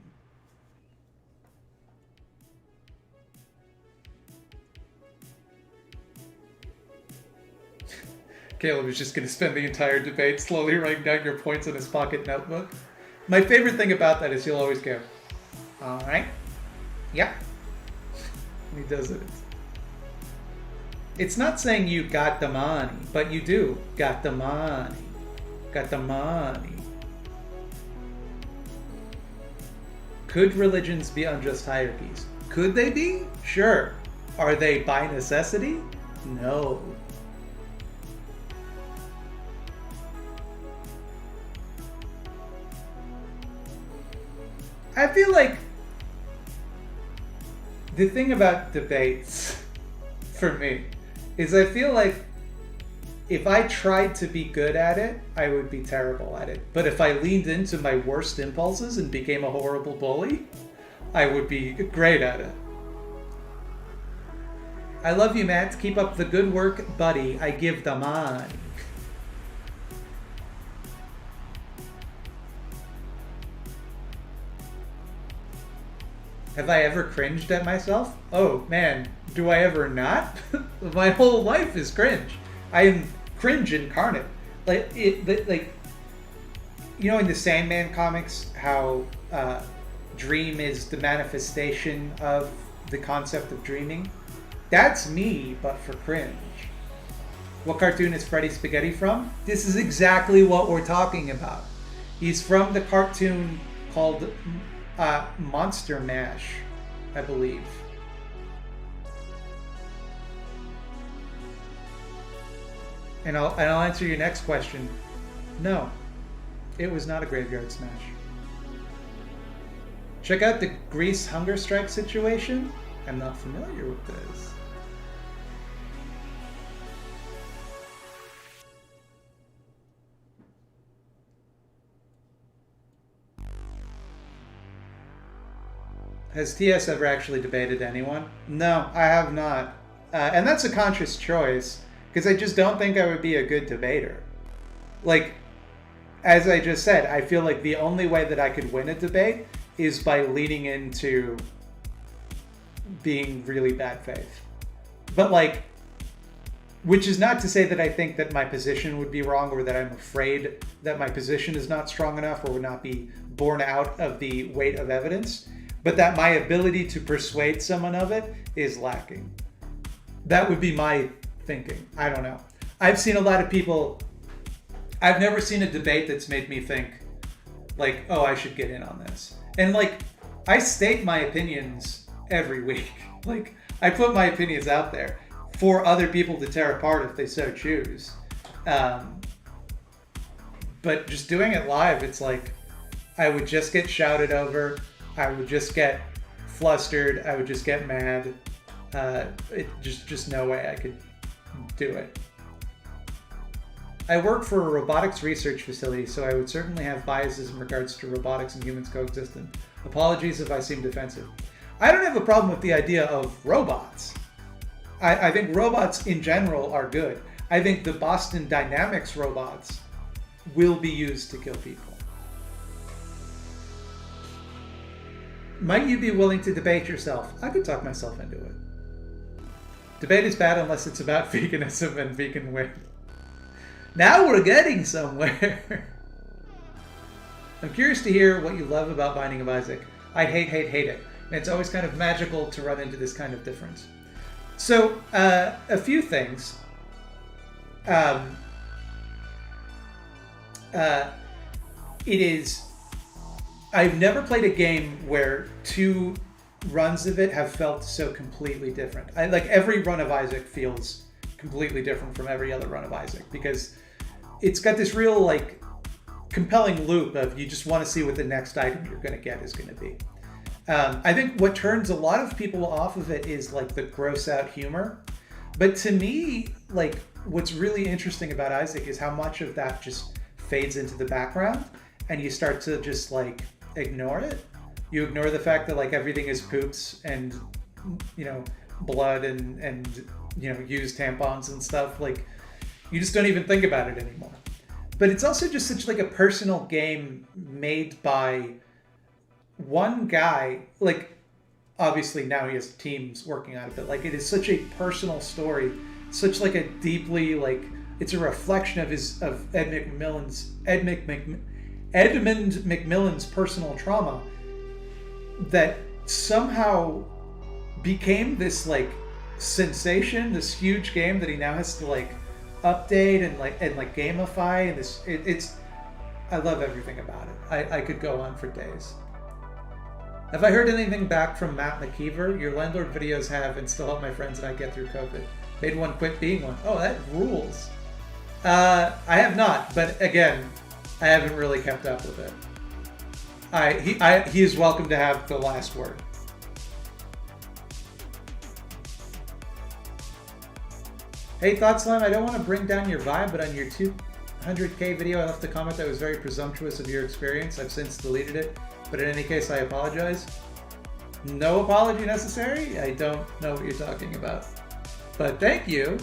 S1: Caleb is just going to spend the entire debate slowly writing down your points in his pocket notebook. My favorite thing about that is he'll always go, all right, yeah. And he does it. It's not saying you got the money, but you do. Got the money. Got the money. Could religions be unjust hierarchies? Could they be? Sure. Are they by necessity? No. I feel like the thing about debates for me is I feel like if I tried to be good at it, I would be terrible at it. But if I leaned into my worst impulses and became a horrible bully, I would be great at it. I love you, Matt. Keep up the good work, buddy. I give the money. Have I ever cringed at myself? Oh man, do I ever not? My whole life is cringe. I am cringe incarnate. Like you know, in the Sandman comics, how dream is the manifestation of the concept of dreaming. That's me, but for cringe. What cartoon is Freddy Spaghetti from? This is exactly what we're talking about. He's from the cartoon called Monster Mash, I believe. And I'll answer your next question. No, it was not a graveyard smash. Check out the Greece hunger strike situation. I'm not familiar with this. Has TS ever actually debated anyone? No, I have not. And that's a conscious choice, because I just don't think I would be a good debater. Like, as I just said, I feel like the only way that I could win a debate is by leaning into being really bad faith. But like, which is not to say that I think that my position would be wrong, or that I'm afraid that my position is not strong enough or would not be borne out of the weight of evidence, but that my ability to persuade someone of it is lacking. That would be my thinking. I don't know. I've seen a lot of people, I've never seen a debate that's made me think like, oh, I should get in on this. And like, I state my opinions every week. Like, I put my opinions out there for other people to tear apart if they so choose. But just doing it live, it's like, I would just get shouted over. I would just get flustered. I would just get mad. It just no way I could do it. I work for a robotics research facility, so I would certainly have biases in regards to robotics and humans coexisting. Apologies if I seem defensive. I don't have a problem with the idea of robots. I think robots in general are good. I think the Boston Dynamics robots will be used to kill people. Might you be willing to debate yourself? I could talk myself into it. Debate is bad unless it's about veganism and vegan win. Now we're getting somewhere. I'm curious to hear what you love about Binding of Isaac. I hate it. And it's always kind of magical to run into this kind of difference. So, a few things. It is... I've never played a game where two runs of it have felt so completely different. Like every run of Isaac feels completely different from every other run of Isaac, because it's got this real like compelling loop of you just want to see what the next item you're going to get is going to be. I think what turns a lot of people off of it is like the gross out humor. But to me, like what's really interesting about Isaac is how much of that just fades into the background and you start to just like ignore it. You ignore the fact that like everything is poops and, you know, blood and you know, used tampons and stuff. Like you just don't even think about it anymore. but it's also just such like a personal game made by one guy. Like, obviously now he has teams working on it, but like it is such a personal story, such like a deeply like it's a reflection of Edmund McMillan's personal trauma that somehow became this like sensation, this huge game that he now has to like update and gamify, and it's I love everything about it. I could go on for days. Have I heard anything back from Matt McKeever? Your landlord videos have and still help my friends and I get through COVID. Made one, quit being one. Oh, that rules. I have not, but again, I haven't really kept up with it. He is welcome to have the last word. Hey, Thoughtslime, I don't want to bring down your vibe, but on your 200K video, I left a comment that was very presumptuous of your experience. I've since deleted it, but in any case, I apologize. No apology necessary? I don't know what you're talking about. But thank you.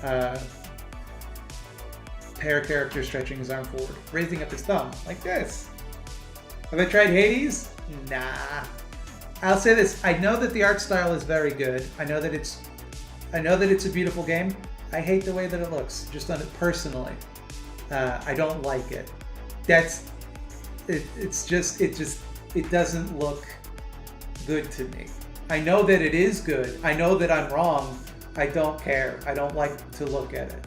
S1: Pair character stretching his arm forward, raising up his thumb, like this. Have I tried Hades? Nah. I'll say this, I know that the art style is very good. I know that it's a beautiful game. I hate the way that it looks, just on it personally. I don't like it. It doesn't look good to me. I know that it is good. I know that I'm wrong. I don't care. I don't like to look at it.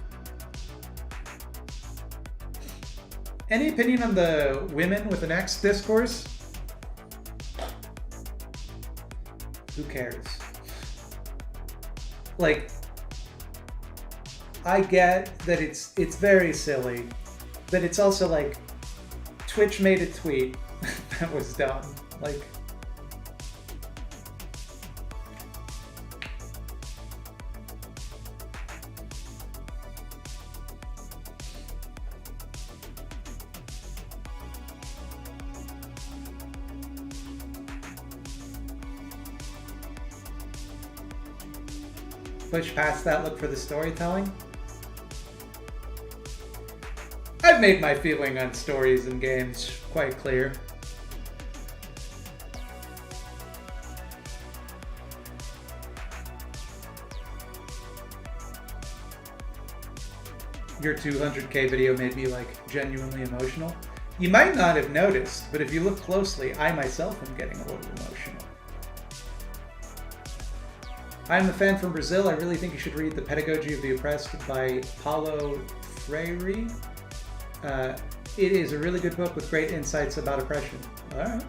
S1: Any opinion on the women with an X discourse? Who cares? Like, I get that it's very silly, but it's also like, Twitch made a tweet that was dumb. Like, push past that, look for the storytelling. I've made my feeling on stories and games quite clear. Your 200K video made me like genuinely emotional. You might not have noticed, but if you look closely, I myself am getting a little emotional. I'm a fan from Brazil. I really think you should read The Pedagogy of the Oppressed by Paulo Freire. It is a really good book with great insights about oppression. All right.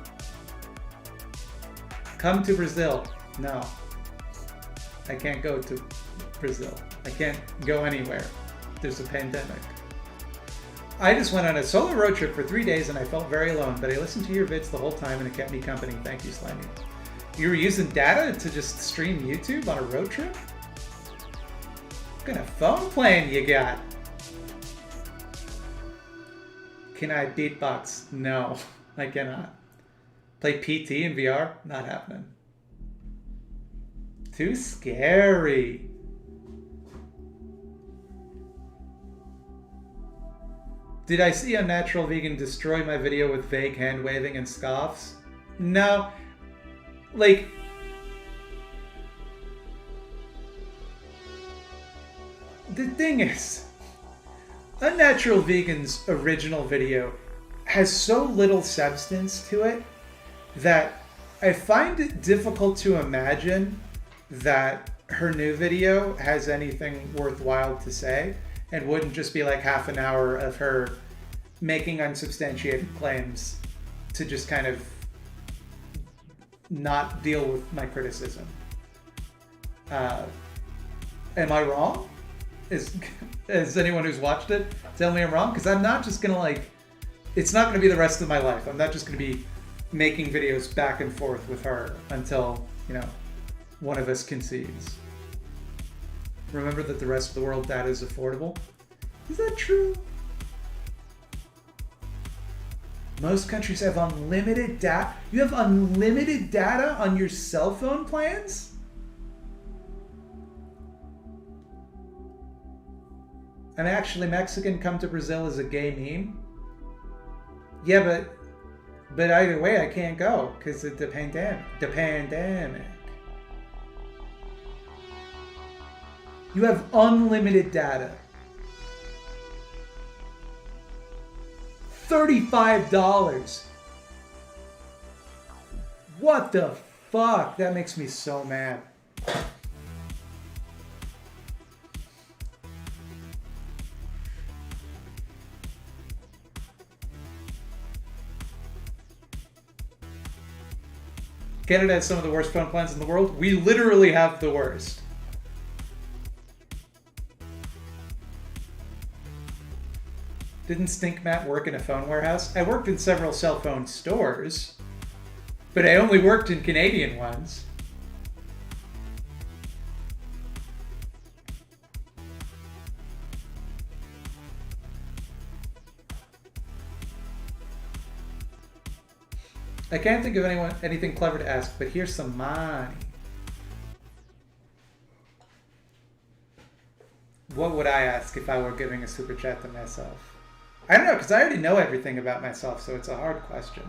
S1: Come to Brazil. No. I can't go to Brazil. I can't go anywhere. There's a pandemic. I just went on a solo road trip for 3 days and I felt very alone, but I listened to your vids the whole time and it kept me company. Thank you, Slimy. You were using data to just stream YouTube on a road trip? What kind of phone plan you got? Can I beatbox? No, I cannot. Play PT in VR? Not happening. Too scary. Did I see Unnatural Vegan destroy my video with vague hand waving and scoffs? No. Like, the thing is, Unnatural Vegan's original video has so little substance to it that I find it difficult to imagine that her new video has anything worthwhile to say and wouldn't just be like half an hour of her making unsubstantiated claims to just kind of not deal with my criticism. Am I wrong? Is anyone who's watched it tell me I'm wrong? Because I'm not just gonna like, it's not gonna be the rest of my life. I'm not just gonna be making videos back and forth with her until, you know, one of us concedes. Remember that the rest of the world data is affordable. Is that true? Most countries have unlimited data. You have unlimited data on your cell phone plans? I'm actually Mexican, come to Brazil is a gay meme. Yeah, but either way I can't go because of the pandemic. The pandemic. You have unlimited data. $35. What the fuck? That makes me so mad. Canada has some of the worst phone plans in the world. We literally have the worst. Didn't Stink Matt work in a phone warehouse? I worked in several cell phone stores, but I only worked in Canadian ones. I can't think of anything clever to ask, but here's some money. What would I ask if I were giving a super chat to myself? I don't know, because I already know everything about myself, so it's a hard question.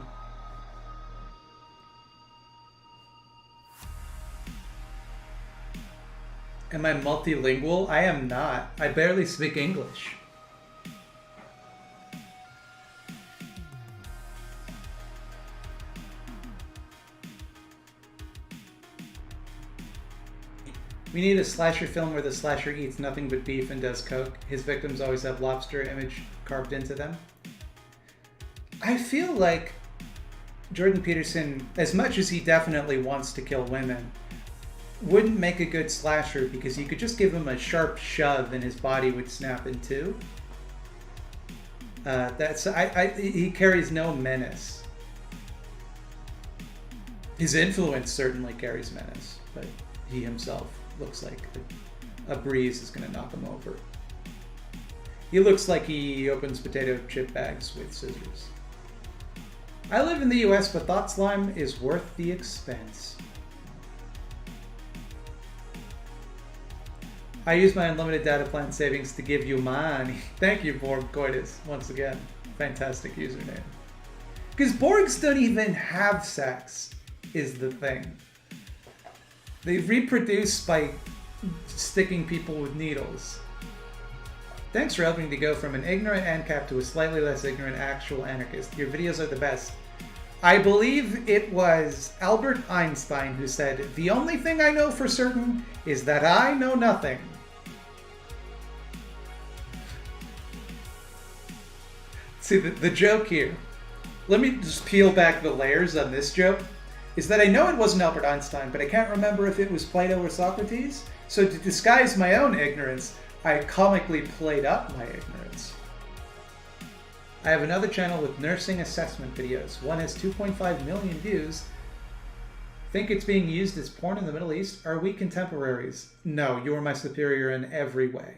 S1: Am I multilingual? I am not. I barely speak English. We need a slasher film where the slasher eats nothing but beef and does coke. His victims always have lobster image carved into them. I feel like Jordan Peterson, as much as he definitely wants to kill women, wouldn't make a good slasher because you could just give him a sharp shove and his body would snap in two. He carries no menace. His influence certainly carries menace, but he himself looks like a breeze is going to knock him over. He looks like he opens potato chip bags with scissors. I live in the US, but Thought Slime is worth the expense. I use my unlimited data plan savings to give you money. Thank you, Borg Coitus, once again. Fantastic username. Because Borgs don't even have sex, is the thing. They reproduce by sticking people with needles. Thanks for helping to go from an ignorant ANCAP to a slightly less ignorant actual anarchist. Your videos are the best. I believe it was Albert Einstein who said, "The only thing I know for certain is that I know nothing." See, the joke here, let me just peel back the layers on this joke, is that I know it wasn't Albert Einstein, but I can't remember if it was Plato or Socrates. So to disguise my own ignorance, I comically played up my ignorance. I have another channel with nursing assessment videos. One has 2.5 million views. Think it's being used as porn in the Middle East? Are we contemporaries? No, you are my superior in every way.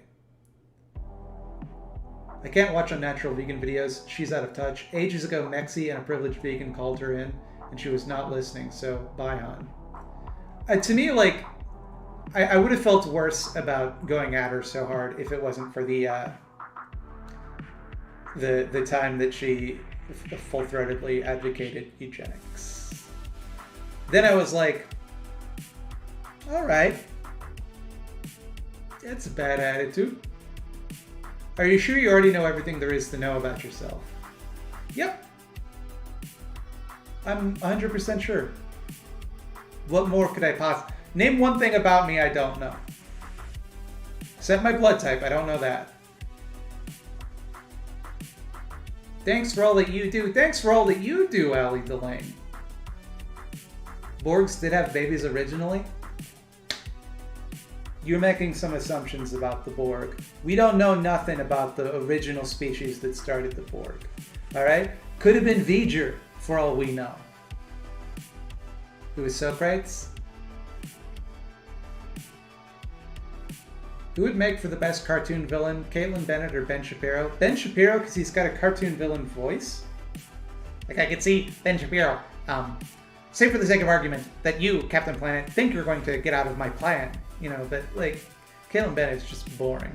S1: I can't watch unnatural vegan videos. She's out of touch. Ages ago, Mexi and a privileged vegan called her in, and she was not listening, so bye, hon. To me, like, I would have felt worse about going at her so hard if it wasn't for the time that she full-throatedly advocated eugenics. Then I was like, all right, that's a bad attitude. Are you sure you already know everything there is to know about yourself? Yep. I'm 100% sure. What more could I possibly... Name one thing about me I don't know. Except my blood type, I don't know that. Thanks for all that you do. Thanks for all that you do, Allie Delane. Borgs did have babies originally. You're making some assumptions about the Borg. We don't know nothing about the original species that started the Borg. Alright? Could have been V'ger, for all we know. Who was Socrates? Who would make for the best cartoon villain? Caitlin Bennett or Ben Shapiro? Ben Shapiro, because he's got a cartoon villain voice. Like, I could see Ben Shapiro, say for the sake of argument, that you, Captain Planet, think you're going to get out of my plan. You know, but, like, Caitlin Bennett's just boring.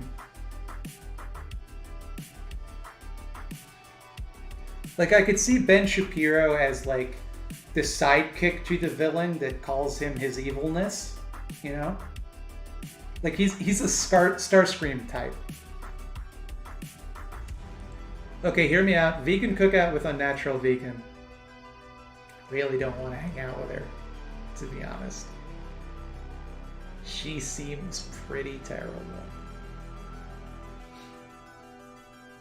S1: Like, I could see Ben Shapiro as, like, the sidekick to the villain that calls him his evilness, you know? Like, he's a Starscream type. Okay, hear me out. Vegan cookout with unnatural vegan. Really don't want to hang out with her, to be honest. She seems pretty terrible.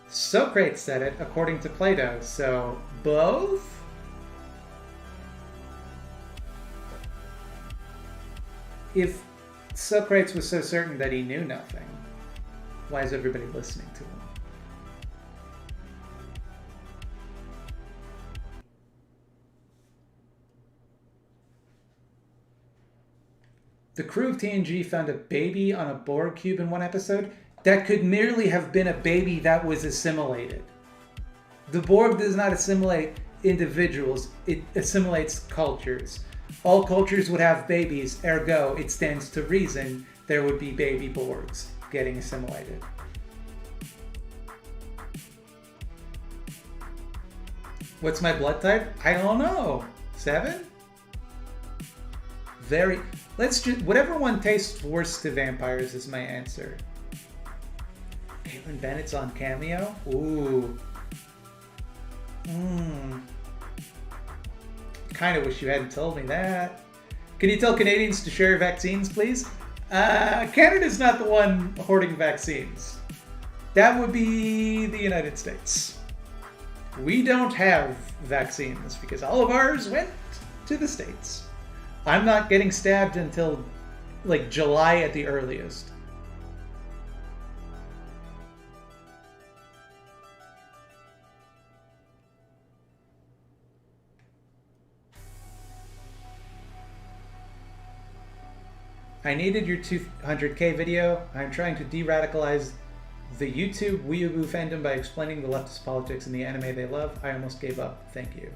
S1: Socrates said it, according to Plato, so both? If Socrates was so certain that he knew nothing, why is everybody listening to him? The crew of TNG found a baby on a Borg cube in one episode that could merely have been a baby that was assimilated. The Borg does not assimilate individuals, it assimilates cultures. All cultures would have babies, ergo, it stands to reason there would be baby Borgs getting assimilated. What's my blood type? I don't know. 7? Very... Let's just... Whatever one tastes worst to vampires is my answer. Caitlin Bennett's on Cameo? Ooh. Kind of wish you hadn't told me that. Can you tell Canadians to share vaccines, please? Canada's not the one hoarding vaccines. That would be the United States. We don't have vaccines because all of ours went to the States. I'm not getting stabbed until, like, July at the earliest. I needed your 200k video. I'm trying to de-radicalize the YouTube weeaboo fandom by explaining the leftist politics in the anime they love. I almost gave up. Thank you.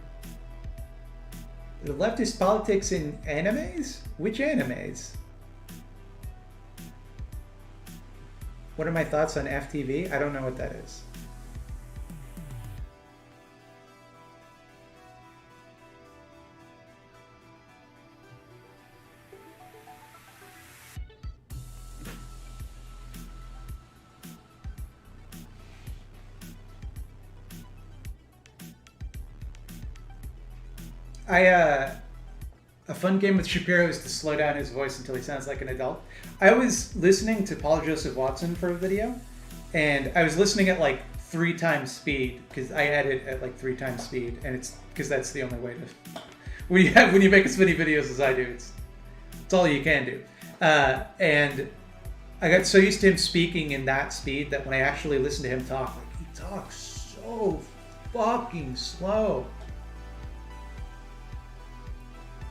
S1: The leftist politics in animes? Which animes? What are my thoughts on FTV? I don't know what that is. A fun game with Shapiro is to slow down his voice until he sounds like an adult. I was listening to Paul Joseph Watson for a video, and I was listening at like 3 times speed, because I edit at like 3 times speed, and it's because that's the only way to... When you make as many videos as I do, it's all you can do. And I got so used to him speaking in that speed that when I actually listen to him talk, like, he talks so fucking slow.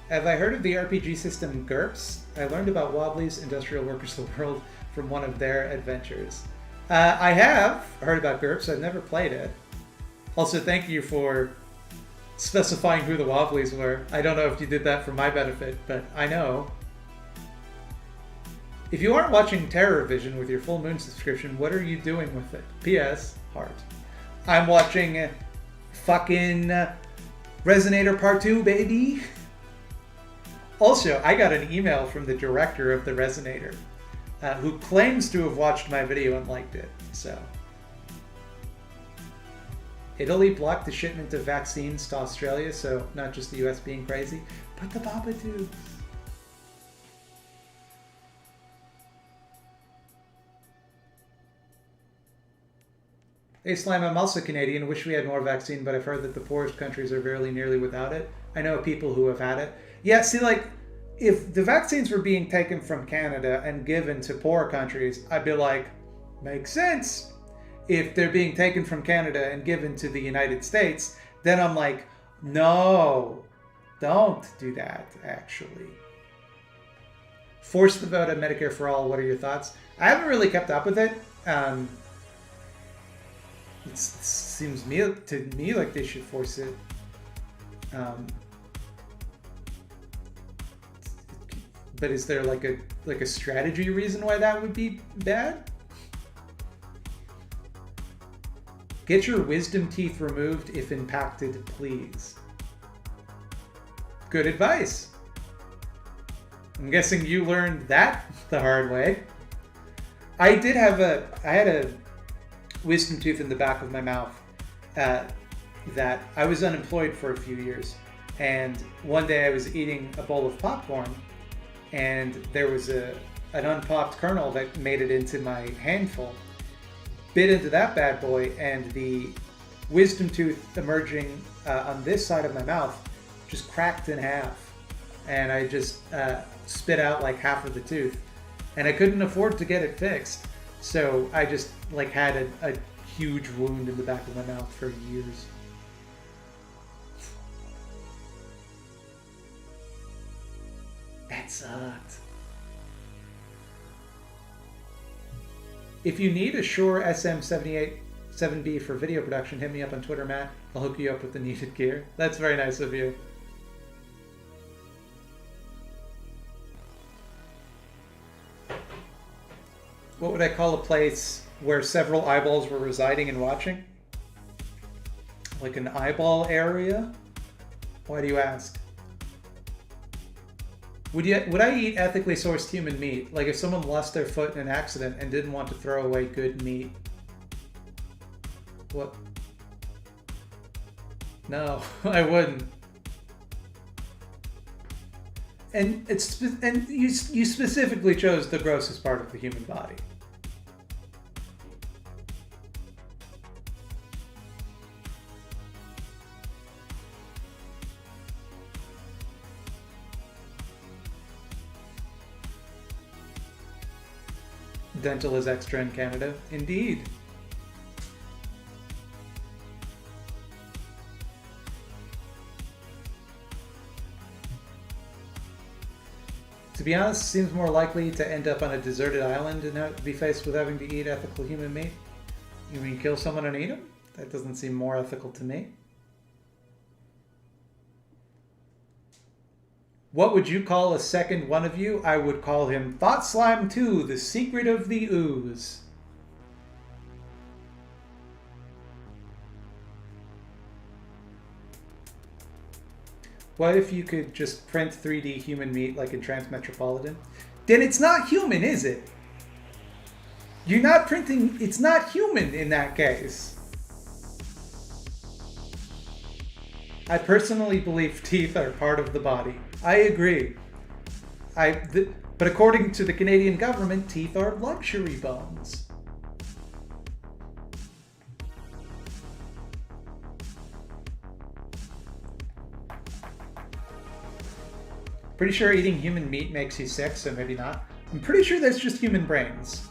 S1: Have I heard of the RPG system GURPS? I learned about Wobbly's Industrial Workers of the World from one of their adventures. I have heard about GURPS. I've never played it. Also, thank you for specifying who the Wobblies were. I don't know if you did that for my benefit, but I know. If you aren't watching Terror Vision with your full moon subscription, what are you doing with it? P.S. Heart. I'm watching fucking Resonator Part 2, baby. Also, I got an email from the director of the Resonator, who claims to have watched my video and liked it, so. Italy blocked the shipment of vaccines to Australia, so not just the US being crazy, but the Babadooks. Hey Slime, I'm also Canadian. Wish we had more vaccine, but I've heard that the poorest countries are very nearly without it. I know people who have had it. Yeah, see, like, if the vaccines were being taken from Canada and given to poor countries, I'd be like, makes sense. If they're being taken from Canada and given to the United States, then I'm like, no, don't do that, actually. Force the vote on Medicare for All. What are your thoughts? I haven't really kept up with it. It seems to me like they should force it. But is there like a strategy reason why that would be bad? Get your wisdom teeth removed if impacted, please. Good advice. I'm guessing you learned that the hard way. I had a wisdom tooth in the back of my mouth that I was unemployed for a few years. And one day I was eating a bowl of popcorn and there was an unpopped kernel that made it into my handful. Bit into that bad boy, and the wisdom tooth emerging on this side of my mouth just cracked in half. And I just spit out like half of the tooth. And I couldn't afford to get it fixed. So I just like had a huge wound in the back of my mouth for years. That sucked. If you need a Shure SM787B for video production, hit me up on Twitter, Matt. I'll hook you up with the needed gear. That's very nice of you. What would I call a place where several eyeballs were residing and watching? Like an eyeball area? Why do you ask? Would I eat ethically sourced human meat? Like if someone lost their foot in an accident and didn't want to throw away good meat? What? No, I wouldn't. And you specifically chose the grossest part of the human body. Dental is extra in Canada. Indeed. To be honest, it seems more likely to end up on a deserted island and be faced with having to eat ethical human meat. You mean kill someone and eat them? That doesn't seem more ethical to me. What would you call a second one of you? I would call him Thought Slime 2, the secret of the ooze. What if you could just print 3D human meat like in Transmetropolitan? Then it's not human, is it? You're not printing, it's not human in that case. I personally believe teeth are part of the body. I agree. But according to the Canadian government, teeth are luxury bones. Pretty sure eating human meat makes you sick, so maybe not. I'm pretty sure that's just human brains.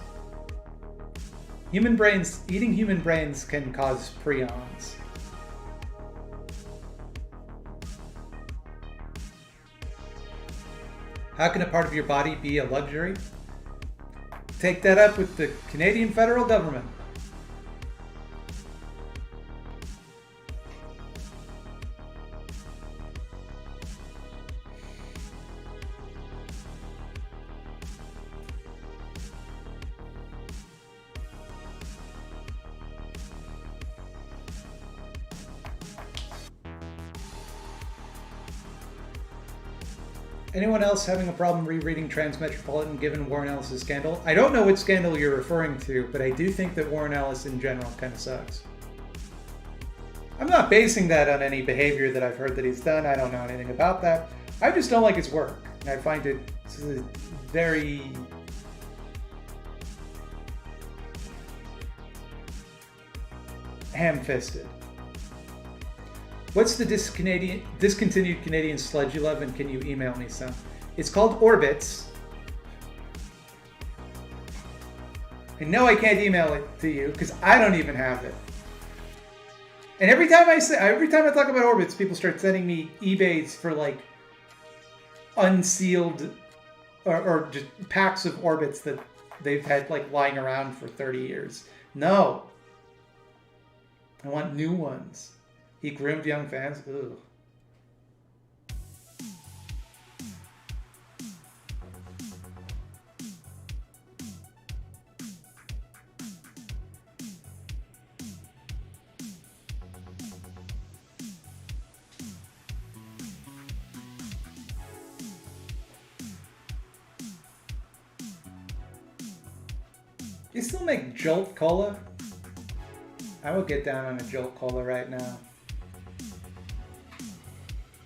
S1: Eating human brains can cause prions. How can a part of your body be a luxury? Take that up with the Canadian federal government. Anyone else having a problem rereading Transmetropolitan given Warren Ellis' scandal? I don't know what scandal you're referring to, but I do think that Warren Ellis in general kind of sucks. I'm not basing that on any behavior that I've heard that he's done. I don't know anything about that. I just don't like his work. And I find it very... ham-fisted. What's the discontinued Canadian sludge you love, and can you email me some? It's called Orbits. And no, I can't email it to you because I don't even have it. And every time I talk about Orbits, people start sending me eBays for like unsealed or just packs of Orbits that they've had like lying around for 30 years. No. I want new ones. He groomed young fans. Ugh. They still make Jolt Cola? I will get down on a Jolt Cola right now.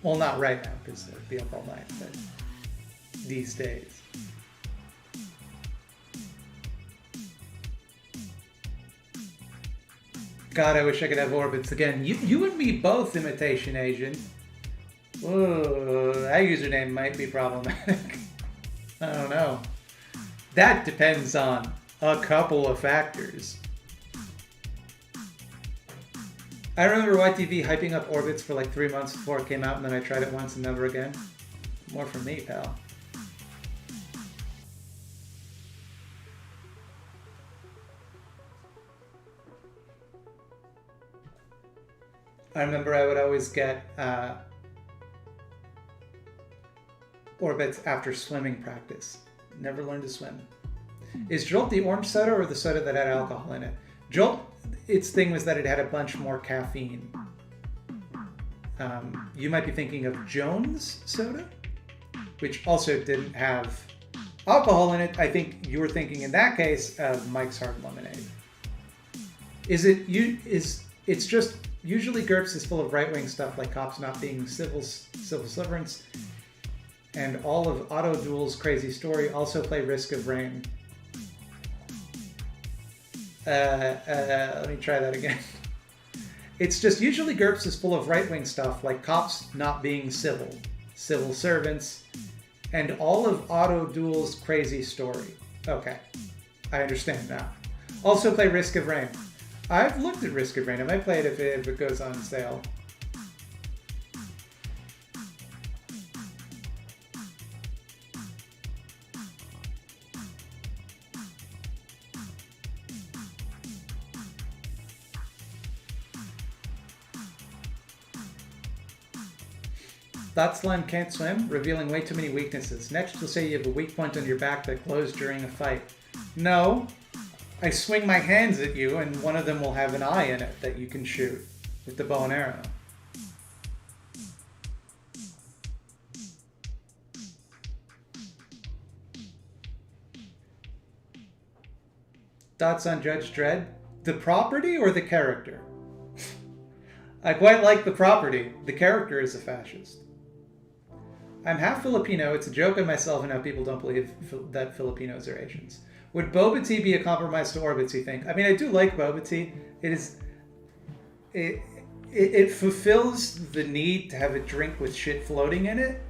S1: Well, not right now, because I'd be up all night, but these days. God, I wish I could have orbits again. You and me both, Imitation Agent. Whoa, that username might be problematic. I don't know. That depends on a couple of factors. I remember YTV hyping up orbits for like 3 months before it came out, and then I tried it once and never again. More from me, pal. I remember I would always get orbits after swimming practice. Never learned to swim. Is Jolt the orange soda or the soda that had alcohol in it? Jolt, its thing was that it had a bunch more caffeine. You might be thinking of Jones soda, which also didn't have alcohol in it. I think you were thinking in that case of Mike's Hard Lemonade. It's just usually GURPS is full of right-wing stuff like cops not being civil servants, and all of Otto Duel's crazy story. Also play Risk of Rain. Let me try that again. It's just usually GURPS is full of right-wing stuff like cops not being civil servants, and all of Otto Duel's crazy story. Okay, I understand now. Also play Risk of Rain. I've looked at Risk of Rain. I might play it if it goes on sale. That slime can't swim, revealing way too many weaknesses. Next, you'll say you have a weak point on your back that glows during a fight. No. I swing my hands at you, and one of them will have an eye in it that you can shoot with the bow and arrow. Thoughts on Judge Dredd? The property or the character? I quite like the property. The character is a fascist. I'm half Filipino. It's a joke on myself and how people don't believe that Filipinos are Asians. Would boba tea be a compromise to orbits, you think? I mean, I do like boba tea. It fulfills the need to have a drink with shit floating in it,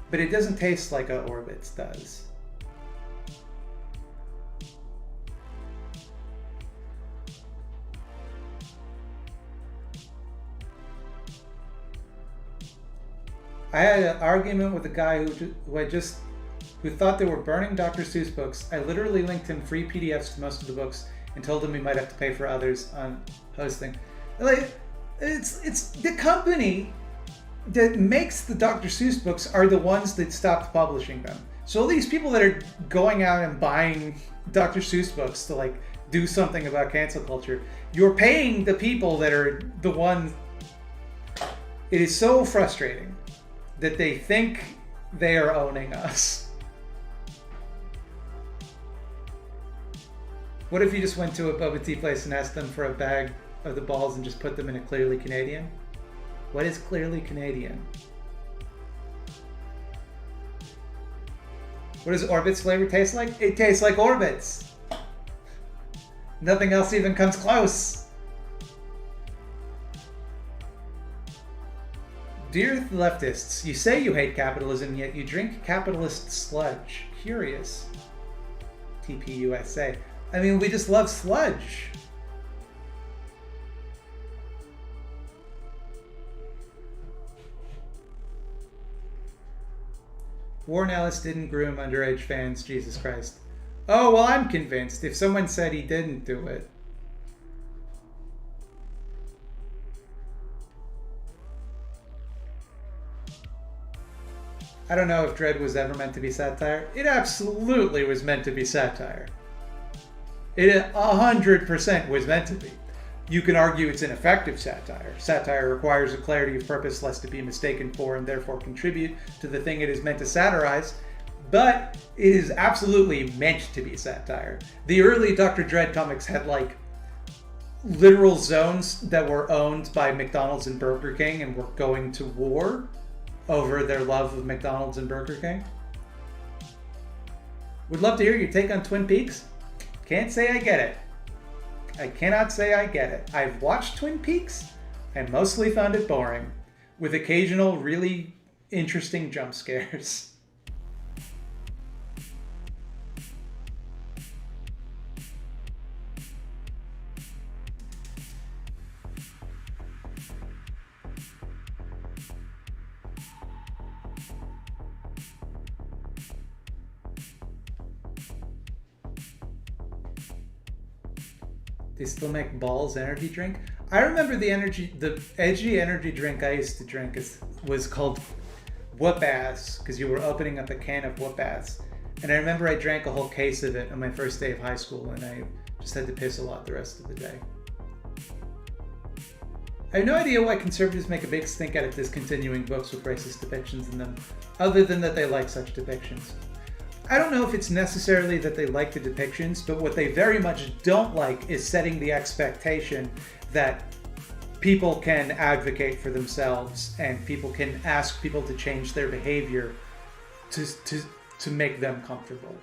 S1: but it doesn't taste like a orbits does. I had an argument with a guy who thought they were burning Dr. Seuss books. I literally linked him free PDFs to most of the books and told him he might have to pay for others on hosting. Like, it's the company that makes the Dr. Seuss books are the ones that stopped publishing them. So all these people that are going out and buying Dr. Seuss books to like do something about cancel culture, you're paying the people that are the ones. It is so frustrating that they think they are owning us. What if you just went to a boba tea place and asked them for a bag of the balls and just put them in a Clearly Canadian? What is Clearly Canadian? What does Orbit's flavor taste like? It tastes like Orbit's. Nothing else even comes close. Dear leftists, you say you hate capitalism, yet you drink capitalist sludge. Curious. TPUSA. I mean, we just love sludge. Warren Ellis didn't groom underage fans, Jesus Christ. Oh, well, I'm convinced. If someone said he didn't do it. I don't know if Dredd was ever meant to be satire. It absolutely was meant to be satire. It 100% was meant to be. You can argue it's ineffective satire. Satire requires a clarity of purpose lest it be mistaken for and therefore contribute to the thing it is meant to satirize. but it is absolutely meant to be satire. The early Dr. Dread comics had like literal zones that were owned by McDonald's and Burger King and were going to war over their love of McDonald's and Burger King. Would love to hear your take on Twin Peaks. Can't say I get it. I cannot say I get it. I've watched Twin Peaks and mostly found it boring, with occasional really interesting jump scares. They still make Balls energy drink. I remember the edgy energy drink I used to drink was called Whoop Ass, because you were opening up a can of Whoop Ass. And I remember I drank a whole case of it on my first day of high school, and I just had to piss a lot the rest of the day. I have no idea why conservatives make a big stink out of discontinuing books with racist depictions in them, other than that they like such depictions. I don't know if it's necessarily that they like the depictions, but what they very much don't like is setting the expectation that people can advocate for themselves and people can ask people to change their behavior to make them comfortable.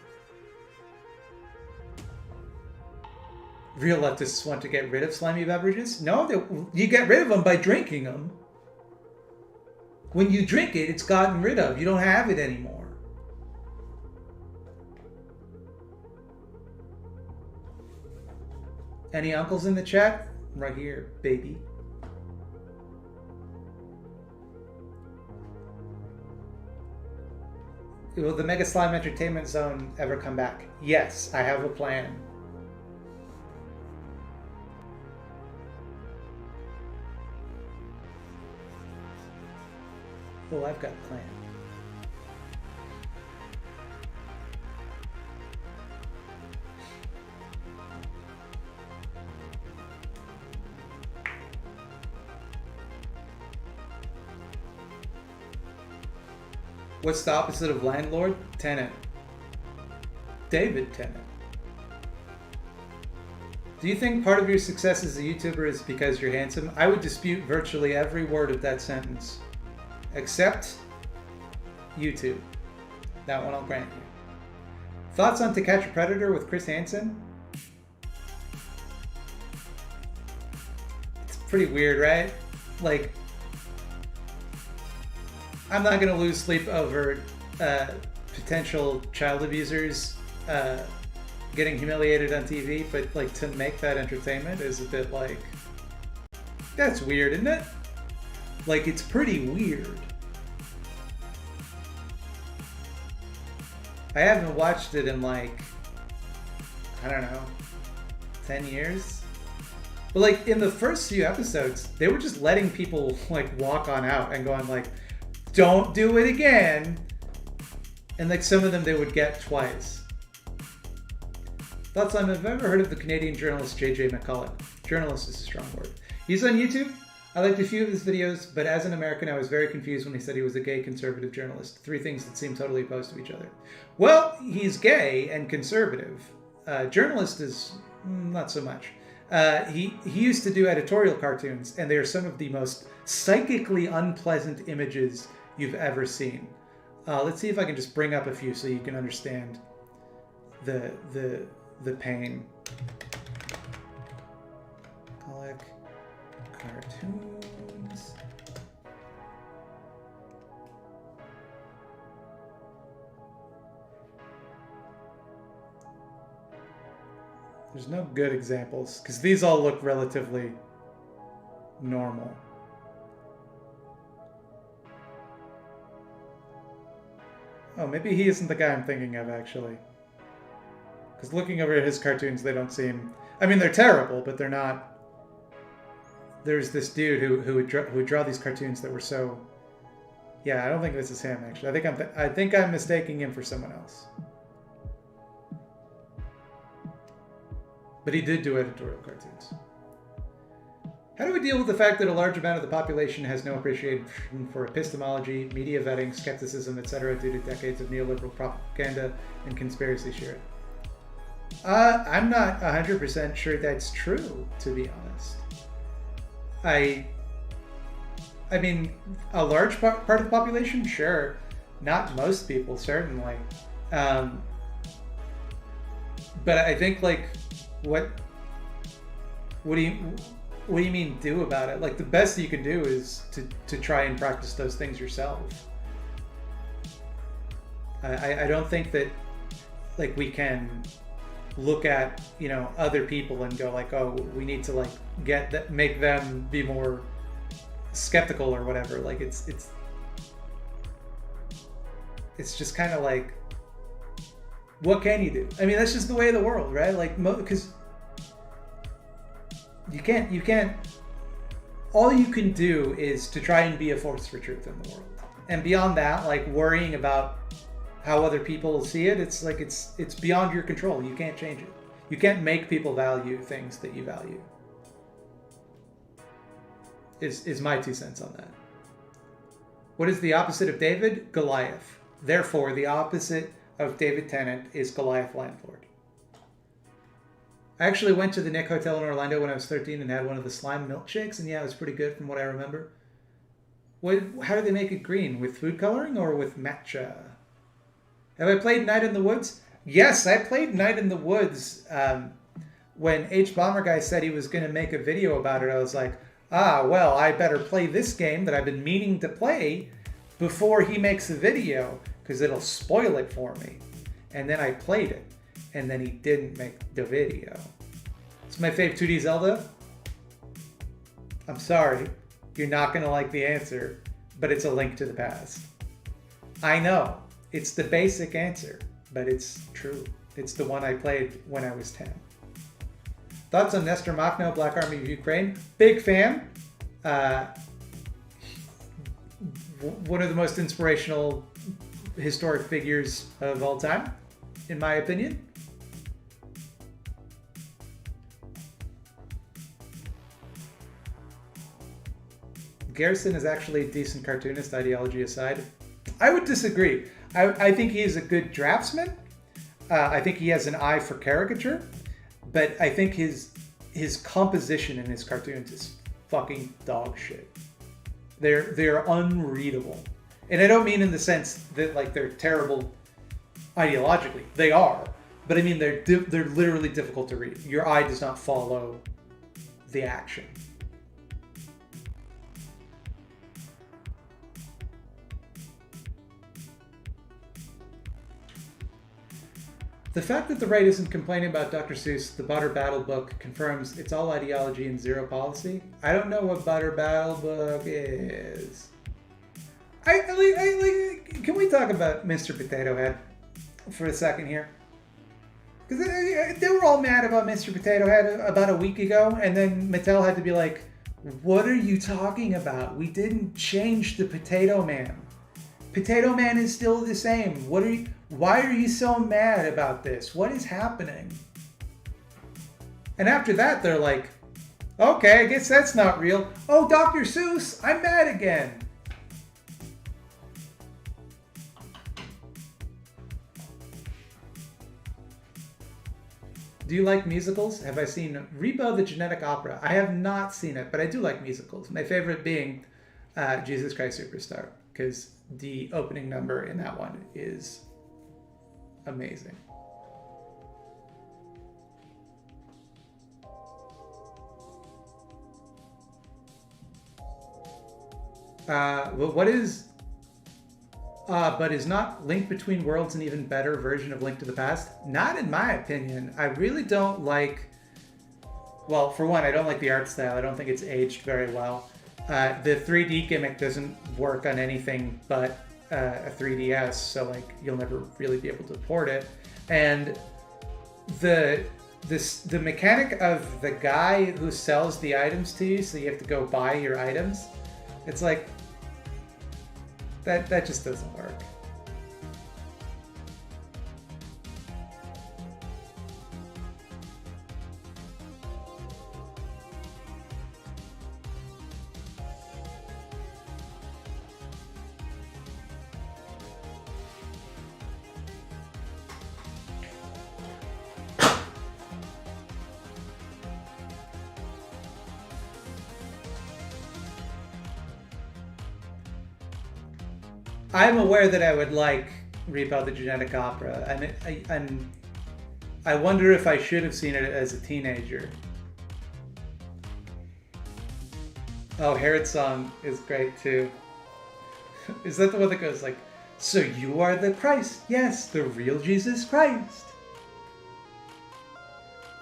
S1: Real leftists want to get rid of slimy beverages? No, you get rid of them by drinking them. When you drink it, it's gotten rid of. You don't have it anymore. Any uncles in the chat? Right here, baby. Will the Mega Slime Entertainment Zone ever come back? Yes, I have a plan. Oh, I've got a plan. What's the opposite of landlord? Tenant. David Tennant. Do you think part of your success as a YouTuber is because you're handsome? I would dispute virtually every word of that sentence. Except YouTube. That one I'll grant you. Thoughts on To Catch a Predator with Chris Hansen? It's pretty weird, right? Like, I'm not going to lose sleep over potential child abusers getting humiliated on TV, but like to make that entertainment is a bit like, that's weird, isn't it? Like, it's pretty weird. I haven't watched it in like, I don't know, 10 years? But like in the first few episodes, they were just letting people like walk on out and going like, don't do it again. And like some of them they would get twice. Thoughts on, have I ever heard of the Canadian journalist J.J. McCulloch? Journalist is a strong word. He's on YouTube. I liked a few of his videos, but as an American, I was very confused when he said he was a gay conservative journalist. Three things that seem totally opposed to each other. Well, he's gay and conservative. Journalist is not so much. He used to do editorial cartoons, and they are some of the most psychically unpleasant images you've ever seen. Let's see if I can just bring up a few so you can understand the pain. Collect cartoons. There's no good examples because these all look relatively normal. Oh, maybe he isn't the guy I'm thinking of, actually. Because looking over at his cartoons, they don't seem... I mean, they're terrible, but they're not... There's this dude who would draw these cartoons that were so... Yeah, I don't think this is him, actually. I think I'm mistaking him for someone else. But he did do editorial cartoons. How do we deal with the fact that a large amount of the population has no appreciation for epistemology, media vetting, skepticism, etc., due to decades of neoliberal propaganda and conspiracy theory? I'm not 100% sure that's true, to be honest. I mean, a large part of the population, sure. Not most people, certainly. But I think, like, what do you mean do about it? Like, the best you can do is to try and practice those things yourself. I don't think that, like, we can look at, you know, other people and go like, oh, we need to, like, make them be more skeptical or whatever. Like, it's just kind of like, what can you do? I mean, that's just the way of the world, right? Like, because you can't, all you can do is to try and be a force for truth in the world. And beyond that, like, worrying about how other people see it, it's like, it's beyond your control. You can't change it. You can't make people value things that you value. Is my 2 cents on that. What is the opposite of David? Goliath. Therefore, the opposite of David Tennant is Goliath Landlord. I actually went to the Nick Hotel in Orlando when I was 13 and had one of the slime milkshakes, and yeah, it was pretty good from what I remember. How do they make it green? With food coloring or with matcha? Have I played Night in the Woods? Yes, I played Night in the Woods. When H. Bomber Guy said he was going to make a video about it, I was like, well, I better play this game that I've been meaning to play before he makes a video, because it'll spoil it for me. And then I played it, and then he didn't make the video. It's my fave 2D Zelda. I'm sorry, you're not going to like the answer, but it's A Link to the Past. I know, it's the basic answer, but it's true. It's the one I played when I was 10. Thoughts on Nestor Makhno, Black Army of Ukraine? Big fan. One of the most inspirational historic figures of all time, in my opinion. Garrison is actually a decent cartoonist, ideology aside. I would disagree. I think he is a good draftsman. I think he has an eye for caricature, but I think his composition in his cartoons is fucking dog shit. They're unreadable. And I don't mean in the sense that, like, they're terrible ideologically. They are. But I mean, they're literally difficult to read. Your eye does not follow the action. The fact that the right isn't complaining about Dr. Seuss, the Butter Battle book, confirms it's all ideology and zero policy. I don't know what Butter Battle book is. Can we talk about Mr. Potato Head for a second here? Because they were all mad about Mr. Potato Head about a week ago, and then Mattel had to be like, what are you talking about? We didn't change the Potato Man. Potato Man is still the same. Why are you so mad about this? What is happening? And after that, they're like, okay, I guess that's not real. Oh, Dr. Seuss, I'm mad again. Do you like musicals? Have I seen Reba the Genetic Opera? I have not seen it, but I do like musicals. My favorite being Jesus Christ Superstar, because the opening number in that one is amazing. But is not Link Between Worlds an even better version of Link to the Past? Not in my opinion. I really don't like... Well, for one, I don't like the art style. I don't think it's aged very well. The 3D gimmick doesn't work on anything but a 3DS, so, like, you'll never really be able to port it. And the mechanic of the guy who sells the items to you, so you have to go buy your items, it's like... That just doesn't work. I'm aware that I would like Repo the Genetic Opera. I wonder if I should have seen it as a teenager. Oh, Herod's song is great too. Is that the one that goes like, "So you are the Christ? Yes, the real Jesus Christ."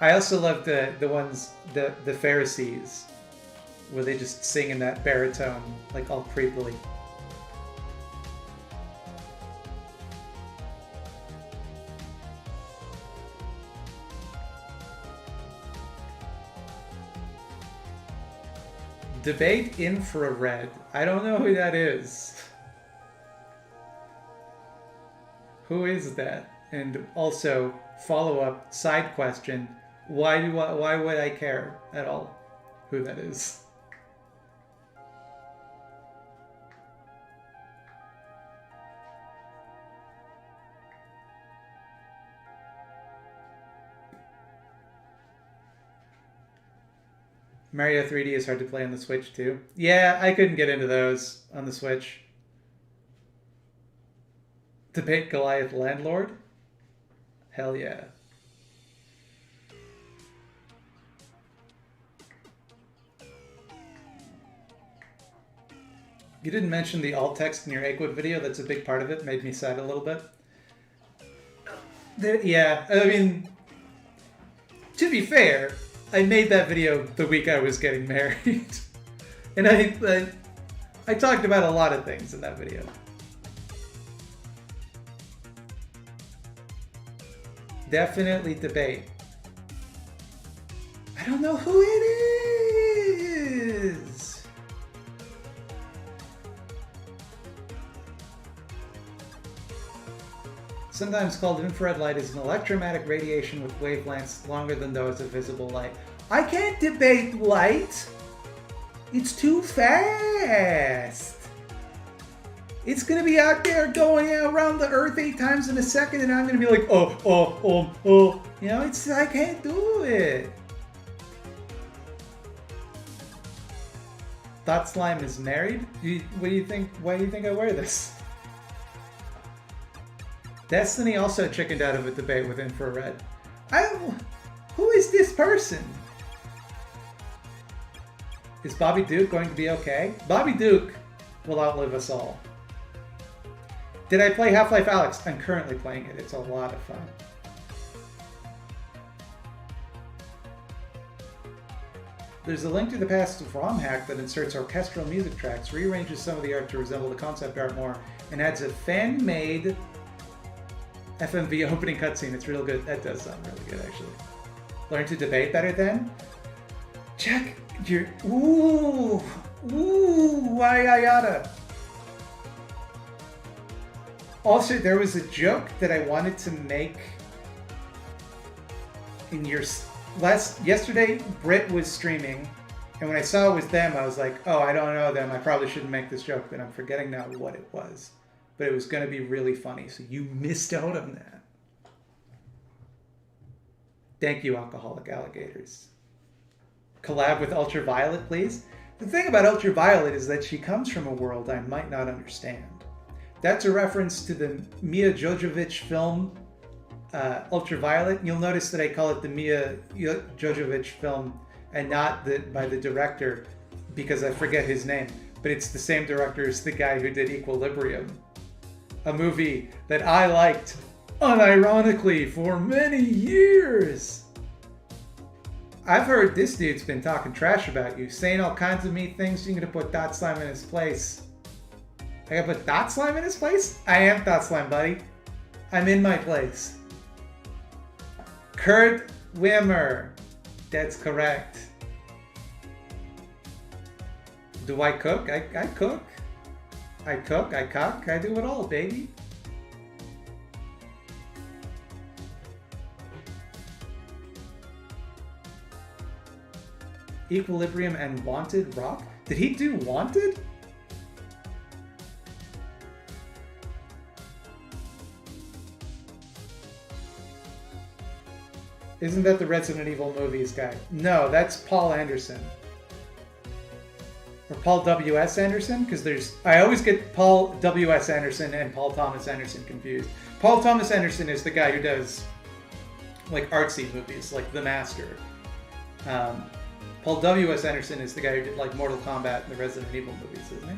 S1: I also love the ones, the Pharisees, where they just sing in that baritone, like all creepily. Debate Infrared. I don't know who that is. Who is that? And also, follow-up side question: why would I care at all who that is? Mario 3D is hard to play on the Switch too. Yeah, I couldn't get into those on the Switch. Debate Goliath Landlord? Hell yeah. You didn't mention the alt text in your Eggwood video. That's a big part of it. Made me sad a little bit. Yeah, I mean, to be fair, I made that video the week I was getting married. And I talked about a lot of things in that video. Definitely debate. I don't know who it is. Sometimes called infrared light is an electromagnetic radiation with wavelengths longer than those of visible light. I can't debate light. It's too fast. It's gonna be out there going around the Earth 8 times in a second, and I'm gonna be like, oh. You know, I can't do it. Thought Slime is married? What do you think? Why do you think I wear this? Destiny also chickened out of a debate with infrared. Who is this person? Is Bobby Duke going to be okay? Bobby Duke will outlive us all. Did I play Half-Life Alyx? I'm currently playing it. It's a lot of fun. There's a link to the past ROM hack that inserts orchestral music tracks, rearranges some of the art to resemble the concept art more, and adds a fan-made FMV opening cutscene. It's real good. That does sound really good, actually. Learn to debate better then? Check your... Ooh! Why yada? Also, there was a joke that I wanted to make in your... Yesterday, Brit was streaming, and when I saw it was them, I was like, oh, I don't know them. I probably shouldn't make this joke, but I'm forgetting now what it was. But it was going to be really funny, so you missed out on that. Thank you, Alcoholic Alligators. Collab with Ultraviolet, please? The thing about Ultraviolet is that she comes from a world I might not understand. That's a reference to the Mia Jovovich film, Ultraviolet. You'll notice that I call it the Mia Jovovich film and not by the director because I forget his name. But it's the same director as the guy who did Equilibrium, a movie that I liked unironically for many years. I've heard this dude's been talking trash about you, saying all kinds of mean things. You're gonna put Dot Slime in his place. I gotta put Dot Slime in his place? I am Dot Slime, buddy. I'm in my place. Kurt Wimmer. That's correct. Do I cook? I cook. I cook, I cook, I do it all, baby. Equilibrium and Wanted Rock? Did he do Wanted? Isn't that the Resident Evil movies guy? No, that's Paul Anderson. Or Paul W.S. Anderson, because I always get Paul W.S. Anderson and Paul Thomas Anderson confused. Paul Thomas Anderson is the guy who does like artsy movies, like The Master. Paul W.S. Anderson is the guy who did like Mortal Kombat and the Resident Evil movies, isn't he?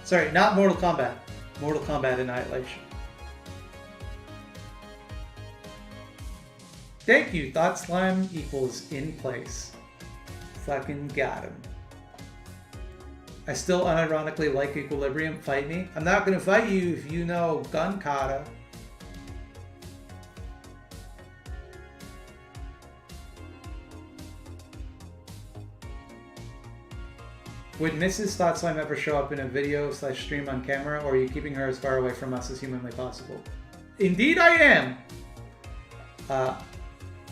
S1: Sorry, not Mortal Kombat. Mortal Kombat Annihilation. Thank you. Thought slime equals in place. Fucking got him. I still unironically like Equilibrium. Fight me. I'm not gonna fight you if you know gun kata. Would Mrs. Thought Slime ever show up in a video / stream on camera, or are you keeping her as far away from us as humanly possible? Indeed I am!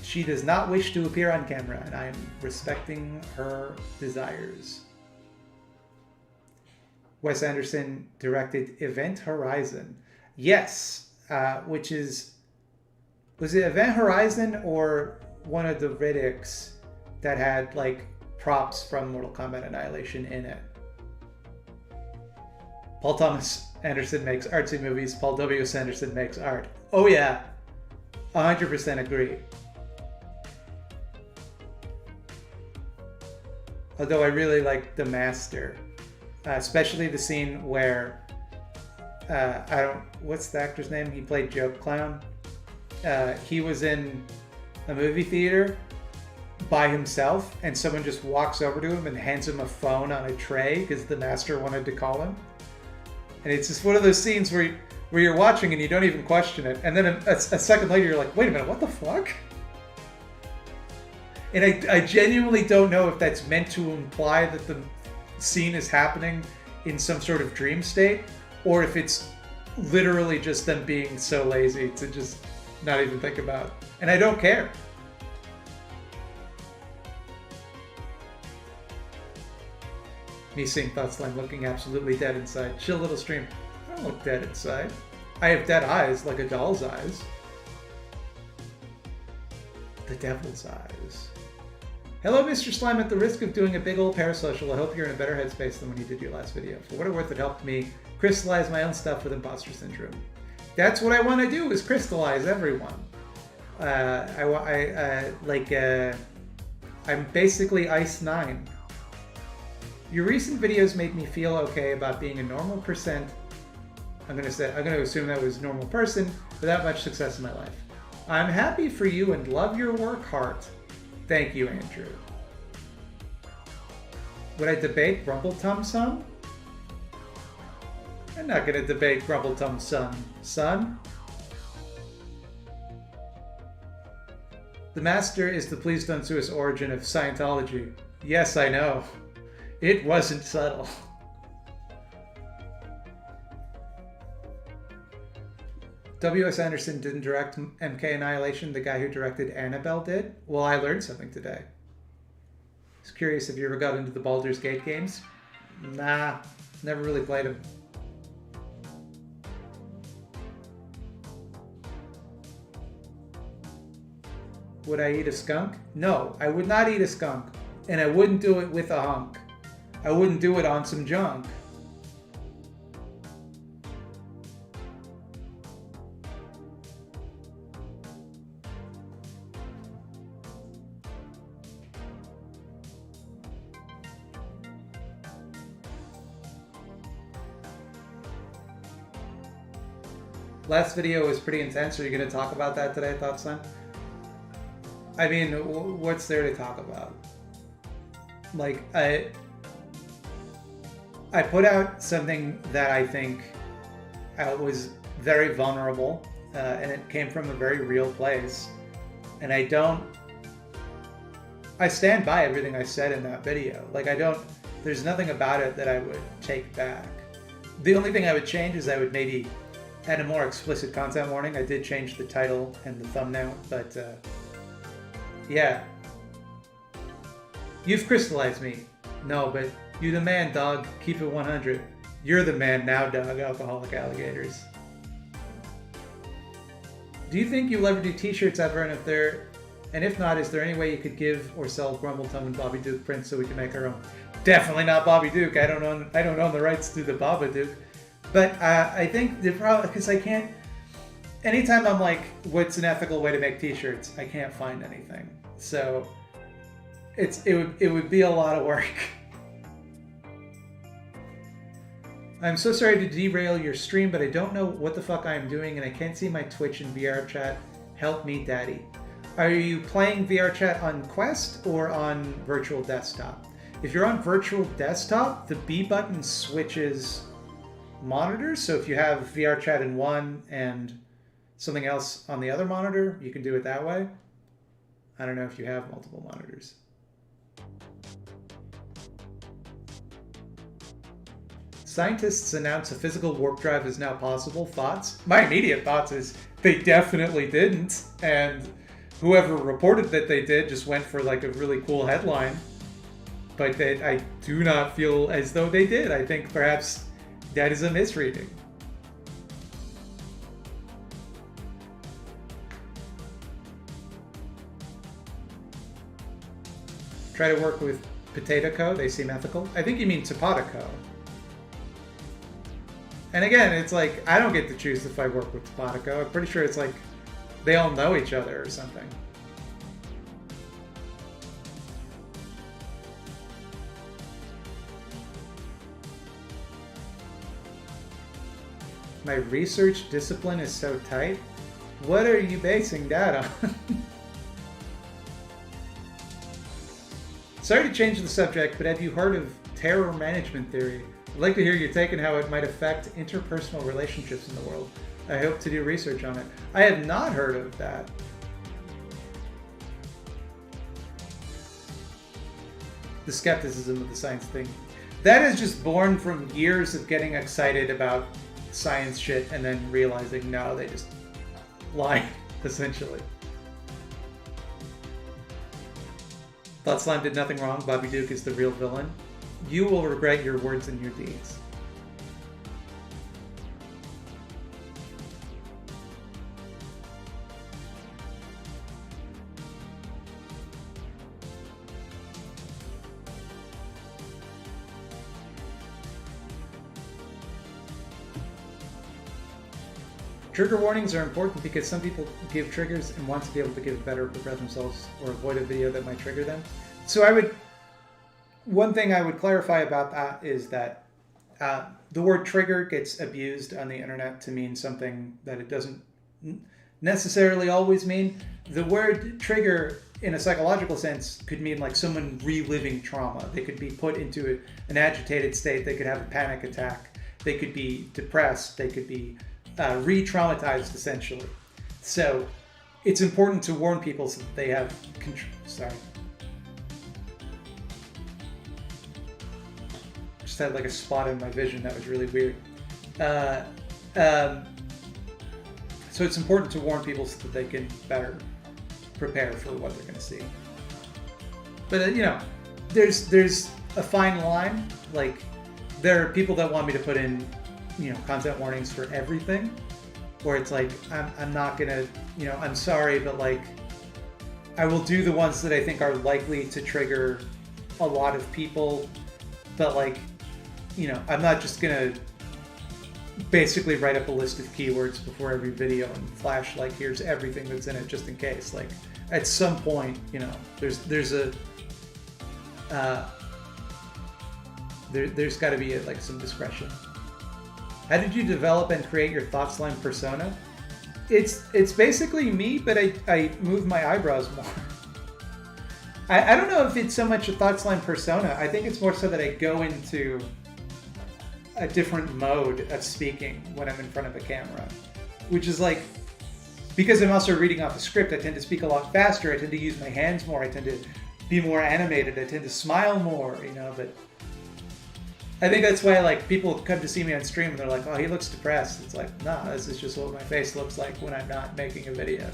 S1: She does not wish to appear on camera, and I am respecting her desires. Wes Anderson directed Event Horizon. Yes, which is... Was it Event Horizon or one of the Riddicks that had, like, props from Mortal Kombat Annihilation in it? Paul Thomas Anderson makes artsy movies. Paul W.S. Anderson makes art. Oh yeah, 100% agree. Although I really like The Master, especially the scene where what's the actor's name? He played Joke Clown. He was in a movie theater by himself, and someone just walks over to him and hands him a phone on a tray because the master wanted to call him. And it's just one of those scenes where you're watching and you don't even question it, and then a second later you're like, wait a minute, what the fuck? And I genuinely don't know if that's meant to imply that the scene is happening in some sort of dream state, or if it's literally just them being so lazy to just not even think about. And I don't care. Me seeing Thought Slime looking absolutely dead inside. Chill little stream. I don't look dead inside. I have dead eyes, like a doll's eyes. The devil's eyes. Hello, Mr. Slime. At the risk of doing a big old parasocial, I hope you're in a better headspace than when you did your last video. For what it's worth, it helped me crystallize my own stuff with imposter syndrome. That's what I want to do, is crystallize everyone. I'm basically Ice 9. Your recent videos made me feel okay about being a normal percent. I'm gonna assume that was normal person without much success in my life. I'm happy for you and love your work, heart. Thank you, Andrew. Would I debate Grumbletum Son? I'm not gonna debate Grumbletum son. The Master is the Please Don't Sue Us origin of Scientology. Yes, I know. It wasn't subtle. W.S. Anderson didn't direct MK Annihilation. The guy who directed Annabelle did. Well, I learned something today. I was curious if you ever got into the Baldur's Gate games. Nah, never really played them. Would I eat a skunk? No, I would not eat a skunk. And I wouldn't do it with a hunk. I wouldn't do it on some junk. Last video was pretty intense. Are you going to talk about that today, Thought Slime? I mean, what's there to talk about? Like, I put out something that I think was very vulnerable, and it came from a very real place. And I stand by everything I said in that video. Like, there's nothing about it that I would take back. The only thing I would change is I would maybe add a more explicit content warning. I did change the title and the thumbnail, but yeah. You've crystallized me. No, but you the man, dog. Keep it 100. You're the man now, dog. Alcoholic alligators. Do you think you'll ever do t-shirts ever? And if they're And if not, is there any way you could give or sell Grumbletum and Bobby Duke prints so we can make our own? Definitely not Bobby Duke. I don't own the rights to the Babadook. But I think the problem, because I can't. Anytime I'm like, what's an ethical way to make T-shirts? I can't find anything. So it would be a lot of work. I'm so sorry to derail your stream, but I don't know what the fuck I am doing, and I can't see my Twitch and VR chat. Help me, Daddy. Are you playing VR chat on Quest or on virtual desktop? If you're on virtual desktop, the B button switches monitors. So if you have VR chat in one and something else on the other monitor, you can do it that way. I don't know if you have multiple monitors. Scientists announce a physical warp drive is now possible. Thoughts? My immediate thoughts is they definitely didn't, and whoever reported that they did just went for like a really cool headline. But I do not feel as though they did. I think perhaps that is a misreading. Try to work with Potato Co. They seem ethical. I think you mean Tapata Co. And again, it's like, I don't get to choose if I work with Tapata Co. I'm pretty sure it's like they all know each other or something. My research discipline is so tight. What are you basing that on? Sorry to change the subject, but have you heard of terror management theory? I'd like to hear your take on how it might affect interpersonal relationships in the world. I hope to do research on it. I have not heard of that. The skepticism of the science thing. That is just born from years of getting excited about science shit and then realizing, no, they just lie, essentially. Thought Slime did nothing wrong. Bobby Duke is the real villain. You will regret your words and your deeds. Trigger warnings are important because some people give triggers and want to be able to give better prepare themselves or avoid a video that might trigger them. So one thing I would clarify about that is that the word trigger gets abused on the internet to mean something that it doesn't necessarily always mean. The word trigger in a psychological sense could mean like someone reliving trauma. They could be put into an agitated state. They could have a panic attack. They could be depressed. They could be re-traumatized, essentially. So it's important to warn people so that they have control. Sorry. Just had like a spot in my vision that was really weird. So it's important to warn people so that they can better prepare for what they're going to see. But you know, there's a fine line. Like, there are people that want me to put in, you know, content warnings for everything, where it's like, I'm not gonna, you know, I'm sorry, but like, I will do the ones that I think are likely to trigger a lot of people, but like, you know, I'm not just gonna basically write up a list of keywords before every video and flash like, here's everything that's in it just in case. Like, at some point, you know, there's got to be like some discretion. How did you develop and create your Thought Slime persona? It's basically me, but I move my eyebrows more. I don't know if it's so much a Thought Slime persona. I think it's more so that I go into a different mode of speaking when I'm in front of a camera, which is like, because I'm also reading off a script, I tend to speak a lot faster. I tend to use my hands more. I tend to be more animated. I tend to smile more, you know, but I think that's why, like, people come to see me on stream and they're like, oh, he looks depressed. It's like, nah, this is just what my face looks like when I'm not making a video.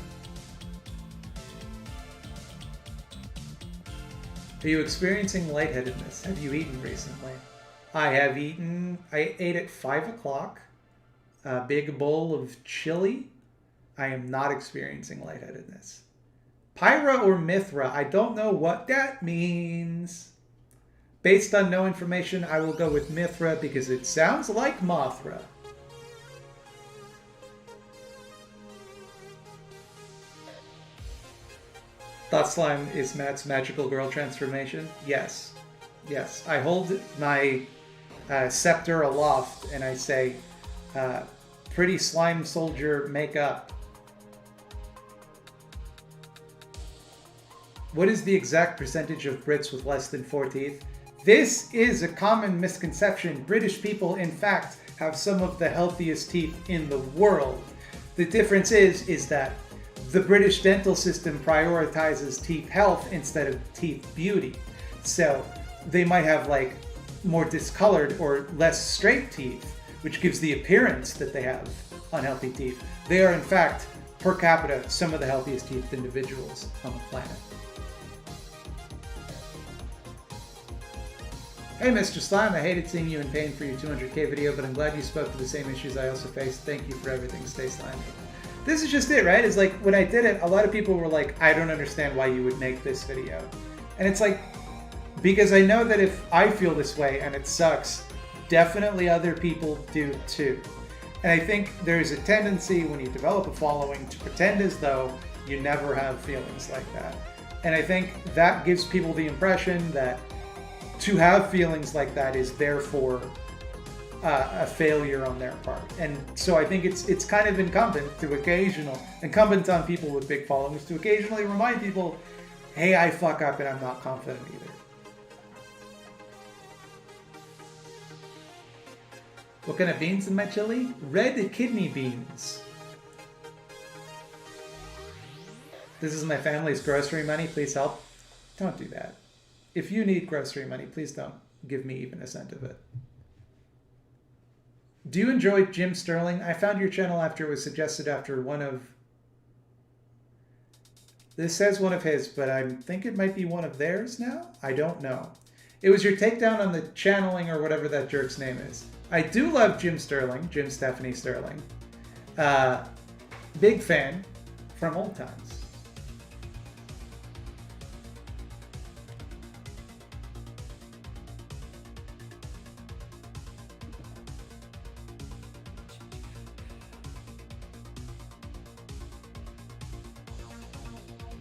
S1: Are you experiencing lightheadedness? Have you eaten recently? I have eaten. I ate at 5 o'clock, a big bowl of chili. I am not experiencing lightheadedness. Pyra or Mithra? I don't know what that means. Based on no information, I will go with Mithra because it sounds like Mothra. Thought Slime is Matt's magical girl transformation? Yes. Yes. I hold my scepter aloft and I say, pretty slime soldier, make up. What is the exact percentage of Brits with less than 4 teeth? This is a common misconception. British people, in fact, have some of the healthiest teeth in the world. The difference is that the British dental system prioritizes teeth health instead of teeth beauty. So they might have like more discolored or less straight teeth, which gives the appearance that they have unhealthy teeth. They are, in fact, per capita, some of the healthiest teeth individuals on the planet. Hey Mr. Slime, I hated seeing you in pain for your 200k video, but I'm glad you spoke to the same issues I also faced. Thank you for everything. Stay slimy. This is just it, right? It's like, when I did it, a lot of people were like, I don't understand why you would make this video. And it's like, because I know that if I feel this way and it sucks, definitely other people do too. And I think there's a tendency when you develop a following to pretend as though you never have feelings like that. And I think that gives people the impression that to have feelings like that is therefore a failure on their part. And so I think it's kind of incumbent on people with big followings to occasionally remind people, hey, I fuck up and I'm not confident either. What kind of beans in my chili? Red kidney beans. This is my family's grocery money. Please help. Don't do that. If you need grocery money, please don't give me even a cent of it. Do you enjoy Jim Sterling? I found your channel after it was suggested after one of... This says one of his, but I think it might be one of theirs now? I don't know. It was your takedown on the channeling or whatever that jerk's name is. I do love Jim Sterling, Jim Stephanie Sterling. Big fan from old times.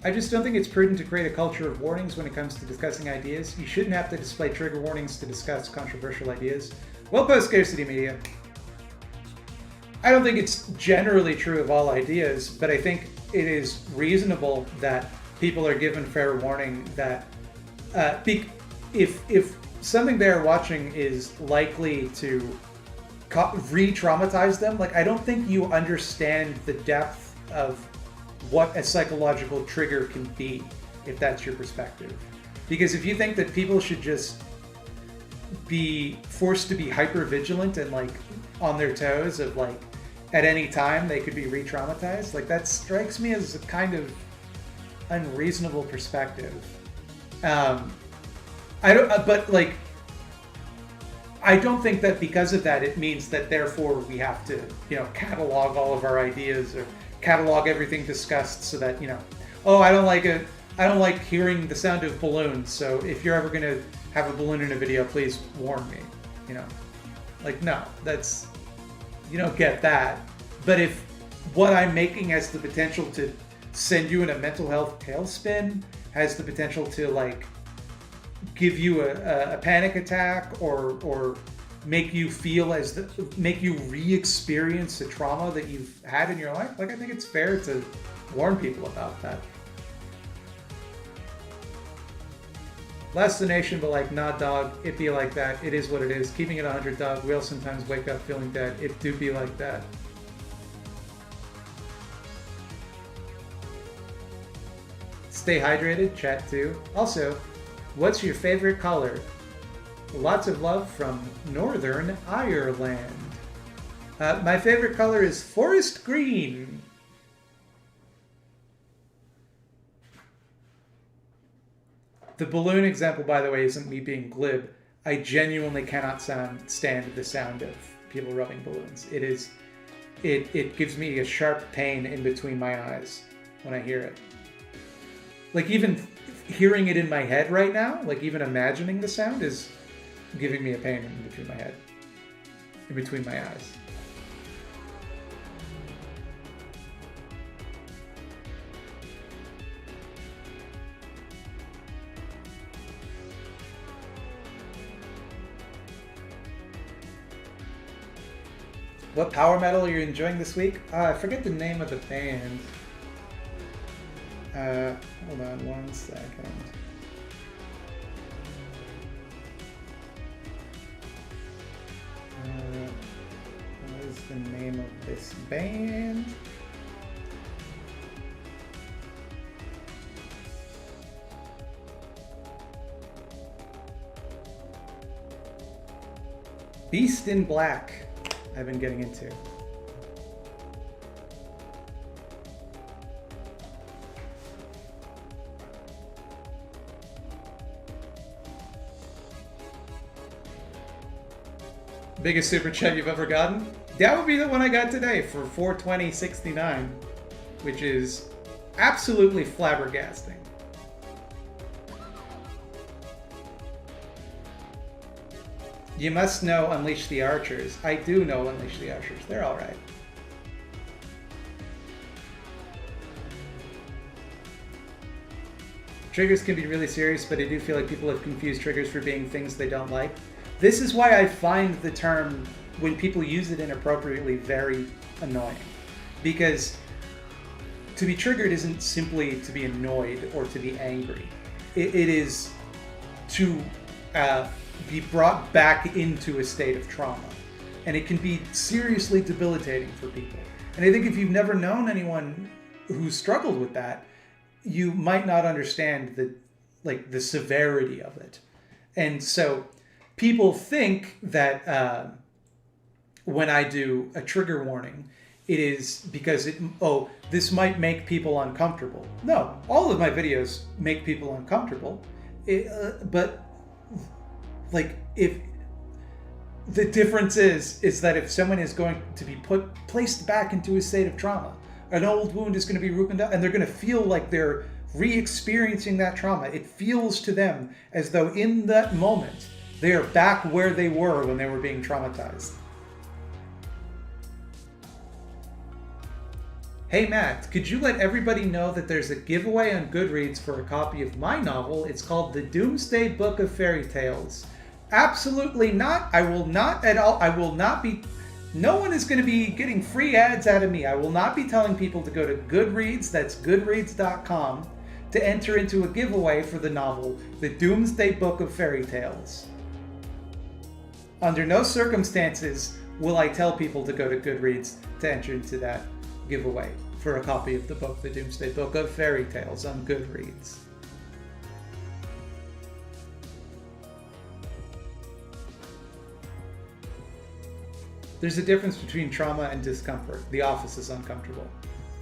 S1: I just don't think it's prudent to create a culture of warnings when it comes to discussing ideas. You shouldn't have to display trigger warnings to discuss controversial ideas. Well post scarcity media. I don't think it's generally true of all ideas, but I think it is reasonable that people are given fair warning that if something they're watching is likely to re-traumatize them, like I don't think you understand the depth of what a psychological trigger can be, if that's your perspective. Because if you think that people should just be forced to be hyper vigilant and like on their toes of like at any time they could be re-traumatized, like that strikes me as a kind of unreasonable perspective. I don't think that because of that it means that therefore we have to, catalog all of our ideas or catalog everything discussed so that, oh, I don't like hearing the sound of balloons, so if you're ever going to have a balloon in a video, please warn me, Like, no, you don't get that. But if what I'm making has the potential to send you in a mental health tailspin, has the potential to, like, give you a panic attack or make you feel make you re-experience the trauma that you've had in your life, like I think it's fair to warn people about that. Less the nation, but like, nah dog, it be like that. It is what it is. Keeping it 100 dog. We'll sometimes wake up feeling dead. It do be like that. Stay hydrated, chat too. Also, what's your favorite color? Lots of love from Northern Ireland. My favorite color is forest green. The balloon example, by the way, isn't me being glib. I genuinely cannot stand the sound of people rubbing balloons. It gives me a sharp pain in between my eyes when I hear it. Like even hearing it in my head right now, like even imagining the sound is giving me a pain in between my head, in between my eyes. What power metal are you enjoying this week? I forget the name of the band. Hold on 1 second. What is the name of this band? Beast in Black. I've been getting into. Biggest super chat you've ever gotten? That would be the one I got today for $420.69, which is absolutely flabbergasting. You must know Unleash the Archers. I do know Unleash the Archers. They're all right. Triggers can be really serious, but I do feel like people have confused triggers for being things they don't like. This is why I find the term, when people use it inappropriately, very annoying. Because to be triggered isn't simply to be annoyed or to be angry. It is to be brought back into a state of trauma. And it can be seriously debilitating for people. And I think if you've never known anyone who's struggled with that, you might not understand the severity of it. And so people think that when I do a trigger warning, it is because this might make people uncomfortable. No, all of my videos make people uncomfortable. But like, if the difference is that if someone is going to be placed back into a state of trauma, an old wound is going to be opened up, and they're going to feel like they're re-experiencing that trauma. It feels to them as though in that moment they are back where they were when they were being traumatized. Hey Matt, could you let everybody know that there's a giveaway on Goodreads for a copy of my novel? It's called The Doomsday Book of Fairy Tales. Absolutely not. I will not at all. I will not be. No one is going to be getting free ads out of me. I will not be telling people to go to Goodreads, that's goodreads.com, to enter into a giveaway for the novel, The Doomsday Book of Fairy Tales. Under no circumstances will I tell people to go to Goodreads to enter into that giveaway for a copy of the book, The Doomsday Book of Fairy Tales, on Goodreads. There's a difference between trauma and discomfort. The office is uncomfortable.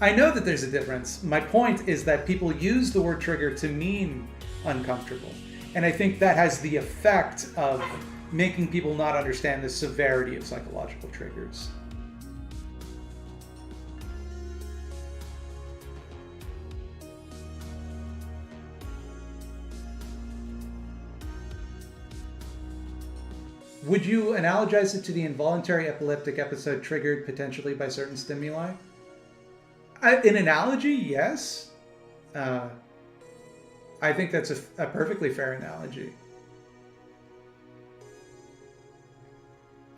S1: I know that there's a difference. My point is that people use the word trigger to mean uncomfortable. And I think that has the effect of making people not understand the severity of psychological triggers. Would you analogize it to the involuntary epileptic episode triggered potentially by certain stimuli? An analogy, yes. I think that's a perfectly fair analogy.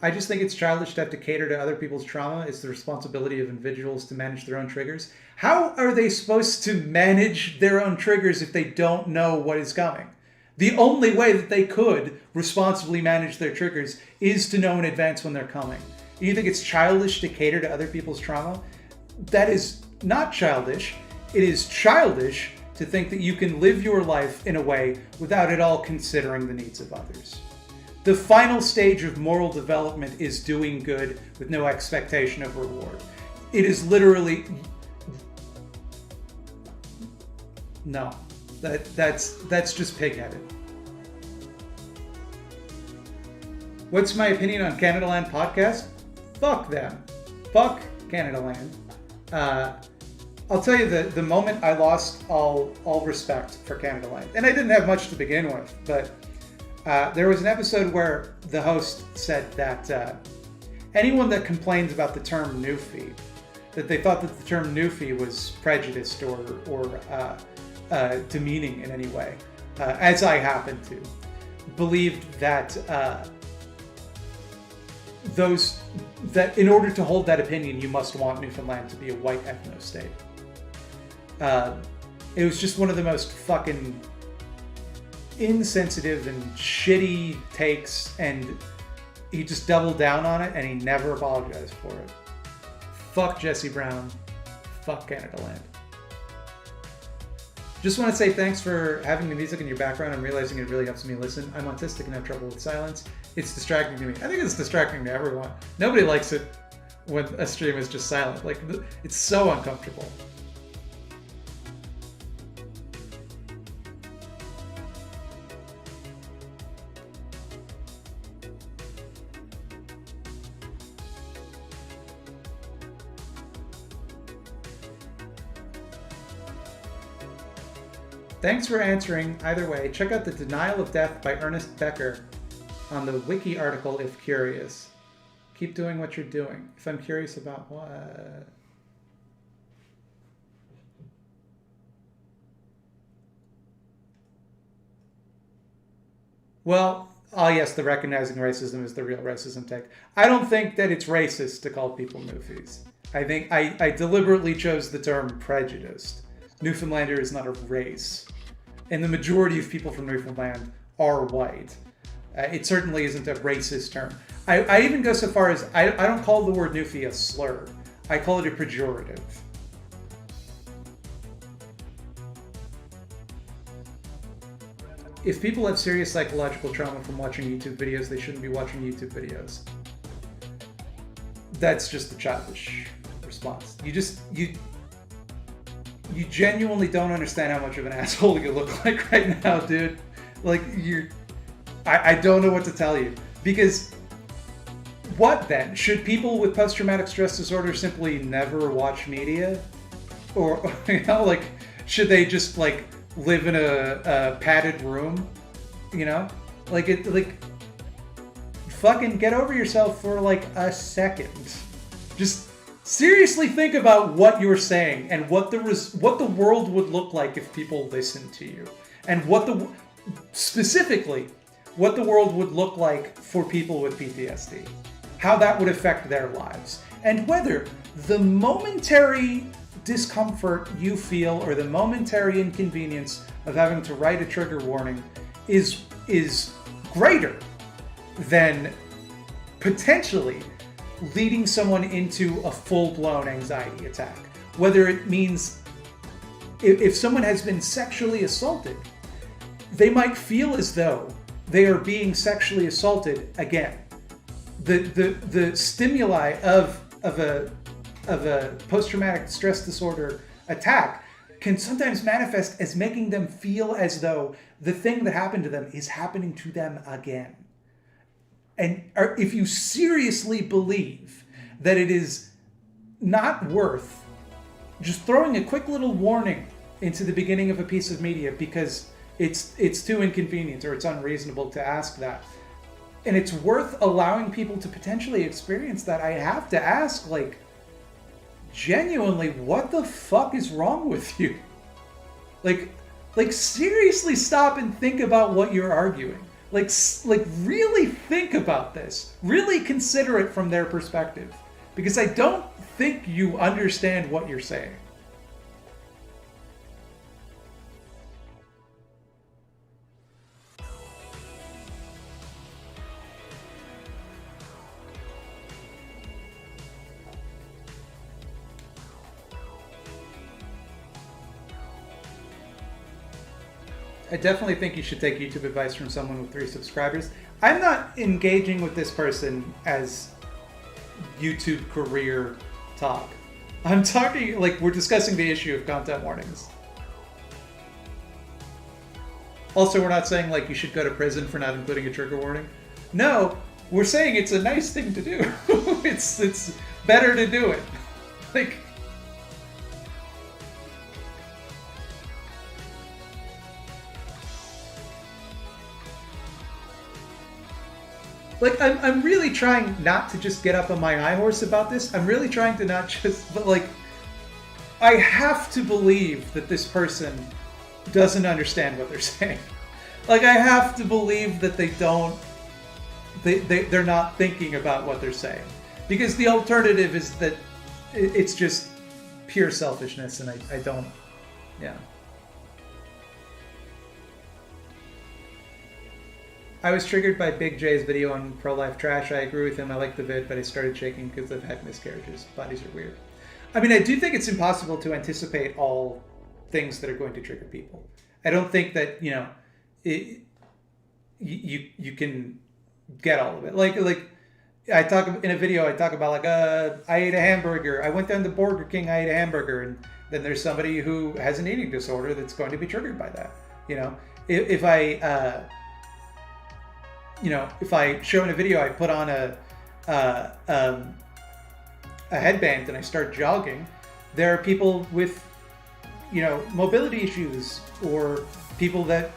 S1: I just think it's childish to have to cater to other people's trauma. It's the responsibility of individuals to manage their own triggers. How are they supposed to manage their own triggers if they don't know what is coming? The only way that they could responsibly manage their triggers is to know in advance when they're coming. You think it's childish to cater to other people's trauma? That is not childish. It is childish to think that you can live your life in a way without at all considering the needs of others. The final stage of moral development is doing good with no expectation of reward. It is literally... No. That's just pig-headed. What's my opinion on Canada Land podcast? Fuck them. Fuck Canada Land. I'll tell you the moment I lost all respect for Canada Land, and I didn't have much to begin with, but there was an episode where the host said that anyone that complains about the term newfie, that they thought that the term newfie was prejudiced or demeaning in any way, as I happen to, believed that that in order to hold that opinion, you must want Newfoundland to be a white ethno-state. It was just one of the most fucking insensitive and shitty takes, and he just doubled down on it, and he never apologized for it. Fuck Jesse Brown. Fuck Canada Land. Just want to say thanks for having the music in your background. I'm realizing it really helps me listen. I'm autistic and have trouble with silence. It's distracting to me. I think it's distracting to everyone. Nobody likes it when a stream is just silent. Like, it's so uncomfortable. Thanks for answering. Either way, check out The Denial of Death by Ernest Becker on the wiki article if curious. Keep doing what you're doing. If I'm curious about what? Well, yes, the recognizing racism is the real racism take. I don't think that it's racist to call people newfies. I think I deliberately chose the term prejudiced. Newfoundlander is not a race. And the majority of people from Newfoundland are white. It certainly isn't a racist term. I even go so far as I don't call the word newfie a slur. I call it a pejorative. If people have serious psychological trauma from watching YouTube videos, they shouldn't be watching YouTube videos. That's just a childish response. You genuinely don't understand how much of an asshole you look like right now, dude. Like, I don't know what to tell you. Because, what then? Should people with post-traumatic stress disorder simply never watch media? Or, you know, like, should they just, like, live in a padded room? You know? Like, fucking get over yourself for, like, a second. Just seriously think about what you're saying and what the world would look like if people listened to you, and specifically what the world would look like for people with PTSD, how that would affect their lives, and whether the momentary discomfort you feel or the momentary inconvenience of having to write a trigger warning is greater than potentially leading someone into a full-blown anxiety attack. Whether it means if someone has been sexually assaulted, they might feel as though they are being sexually assaulted again. The stimuli of a post-traumatic stress disorder attack can sometimes manifest as making them feel as though the thing that happened to them is happening to them again. And if you seriously believe that it is not worth just throwing a quick little warning into the beginning of a piece of media because it's too inconvenient or it's unreasonable to ask that, and it's worth allowing people to potentially experience that, I have to ask, like, genuinely, what the fuck is wrong with you? Like seriously stop and think about what you're arguing. Like really think about this. Really consider it from their perspective. Because I don't think you understand what you're saying. I definitely think you should take YouTube advice from someone with 3 subscribers. I'm not engaging with this person as YouTube career talk. I'm talking, like, we're discussing the issue of content warnings. Also, we're not saying, like, you should go to prison for not including a trigger warning. No, we're saying it's a nice thing to do. It's better to do it. Like, like I'm really trying not to just get up on my high horse about this. I'm really trying to not just, but like, I have to believe that this person doesn't understand what they're saying. Like, I have to believe that they're not thinking about what they're saying. Because the alternative is that it's just pure selfishness, and I don't, yeah. I was triggered by Big J's video on pro-life trash. I agree with him. I like the vid, but I started shaking because I've had miscarriages. Bodies are weird. I mean, I do think it's impossible to anticipate all things that are going to trigger people. I don't think that, you can get all of it. Like I talk in a video. I talk about like I ate a hamburger. I went down to Burger King. I ate a hamburger, and then there's somebody who has an eating disorder that's going to be triggered by that. You know, if I show in a video, I put on a headband and I start jogging, there are people with, mobility issues, or people that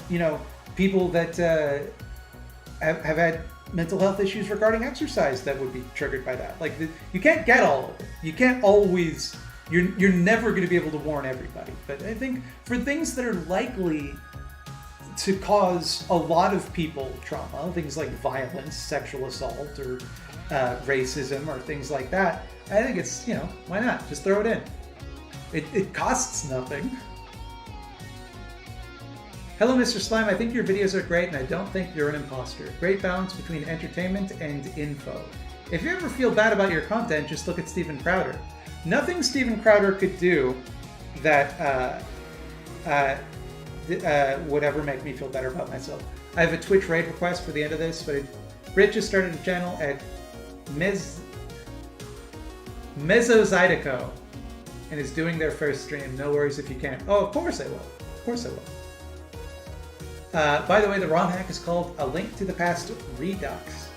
S1: have had mental health issues regarding exercise that would be triggered by that. Like, you can't get all of it. You can't always. You're never going to be able to warn everybody. But I think for things that are likely to cause a lot of people trauma, things like violence, sexual assault, or racism, or things like that, I think it's, why not? Just throw it in. It costs nothing. Hello, Mr. Slime. I think your videos are great, and I don't think you're an imposter. Great balance between entertainment and info. If you ever feel bad about your content, just look at Steven Crowder. Nothing Steven Crowder could do that would ever make me feel better about myself. I have a Twitch raid request for the end of this, but Rich just started a channel at Mesozydeco and is doing their first stream. No worries if you can't. Oh, of course I will. Of course I will. By the way, the ROM hack is called A Link to the Past Redux.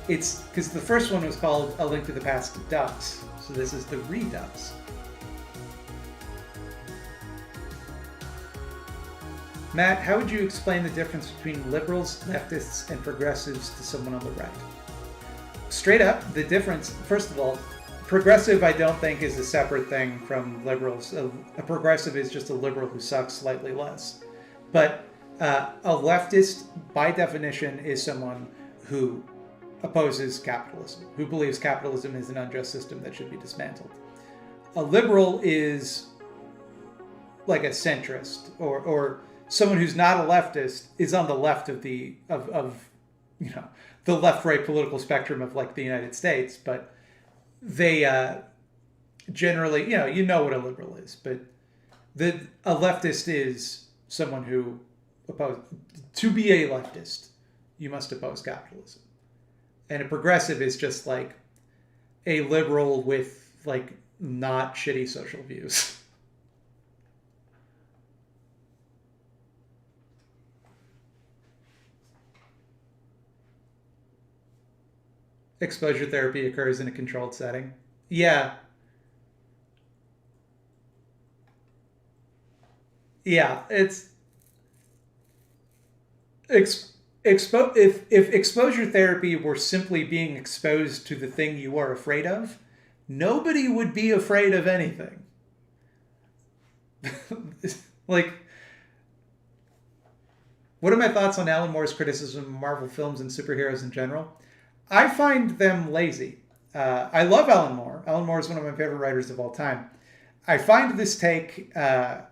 S1: It's because the first one was called A Link to the Past Dux, so this is the Redux. Matt, how would you explain the difference between liberals, leftists, and progressives to someone on the right? Straight up, the difference, first of all, progressive I don't think is a separate thing from liberals. A progressive is just a liberal who sucks slightly less. But a leftist, by definition, is someone who opposes capitalism, who believes capitalism is an unjust system that should be dismantled. A liberal is like a centrist, or someone who's not a leftist is on the left of the left-right political spectrum of like the United States, but they generally, you know what a liberal is, but a leftist is someone who to be a leftist, you must oppose capitalism. And a progressive is just like a liberal with like not shitty social views. Exposure therapy occurs in a controlled setting. Yeah. Yeah, it's if exposure therapy were simply being exposed to the thing you are afraid of, nobody would be afraid of anything. Like, what are my thoughts on Alan Moore's criticism of Marvel films and superheroes in general? I find them lazy. I love Alan Moore. Alan Moore is one of my favorite writers of all time. I find this take, it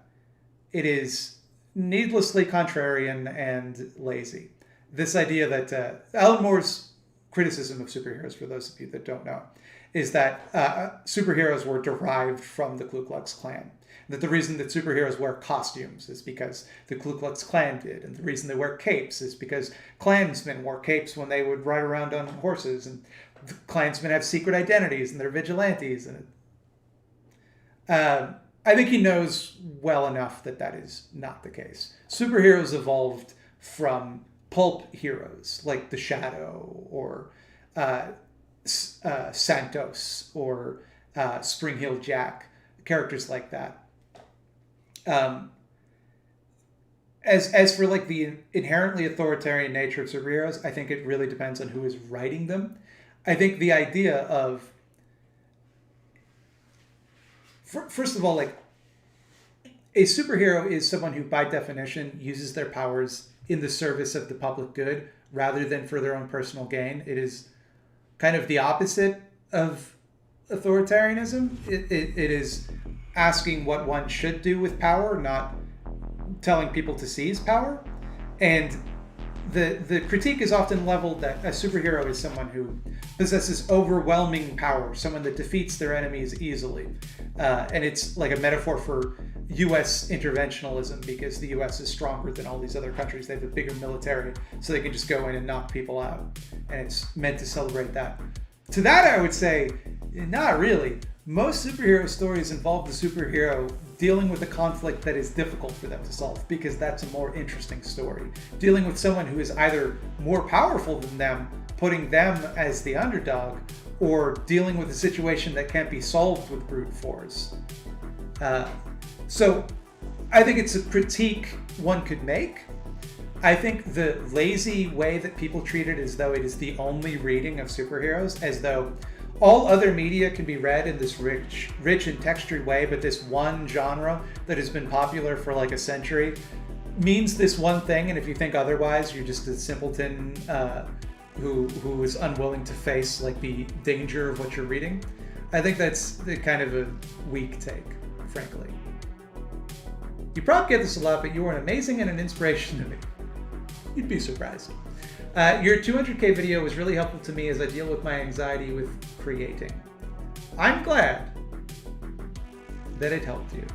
S1: is needlessly contrarian and lazy. This idea that Alan Moore's criticism of superheroes, for those of you that don't know, is that superheroes were derived from the Ku Klux Klan. That the reason that superheroes wear costumes is because the Ku Klux Klan did. And the reason they wear capes is because Klansmen wore capes when they would ride around on horses. And the Klansmen have secret identities and they're vigilantes. And I think he knows well enough that that is not the case. Superheroes evolved from pulp heroes like The Shadow or Santos or Spring Heel Jack, characters like that. as for like the inherently authoritarian nature of superheroes, I think it really depends on who is writing them. I think the idea of, first of all, like a superhero is someone who, by definition, uses their powers in the service of the public good rather than for their own personal gain. It is kind of the opposite of authoritarianism. It is asking what one should do with power, not telling people to seize power. And the critique is often leveled that a superhero is someone who possesses overwhelming power, someone that defeats their enemies easily. And it's like a metaphor for U.S. interventionalism, because the U.S. is stronger than all these other countries. They have a bigger military, so they can just go in and knock people out. And it's meant to celebrate that. To that, I would say, not really. Most superhero stories involve the superhero dealing with a conflict that is difficult for them to solve, because that's a more interesting story. Dealing with someone who is either more powerful than them, putting them as the underdog, or dealing with a situation that can't be solved with brute force. So I think it's a critique one could make. I think the lazy way that people treat it as though it is the only reading of superheroes, as though all other media can be read in this rich and textured way, but this one genre that has been popular for like a century means this one thing, and if you think otherwise, you're just a simpleton who is unwilling to face like the danger of what you're reading. I think that's the kind of a weak take, frankly. You probably get this a lot, but you are amazing and an inspiration to me. You'd be surprised. Your 200K video was really helpful to me as I deal with my anxiety with creating. I'm glad that it helped you.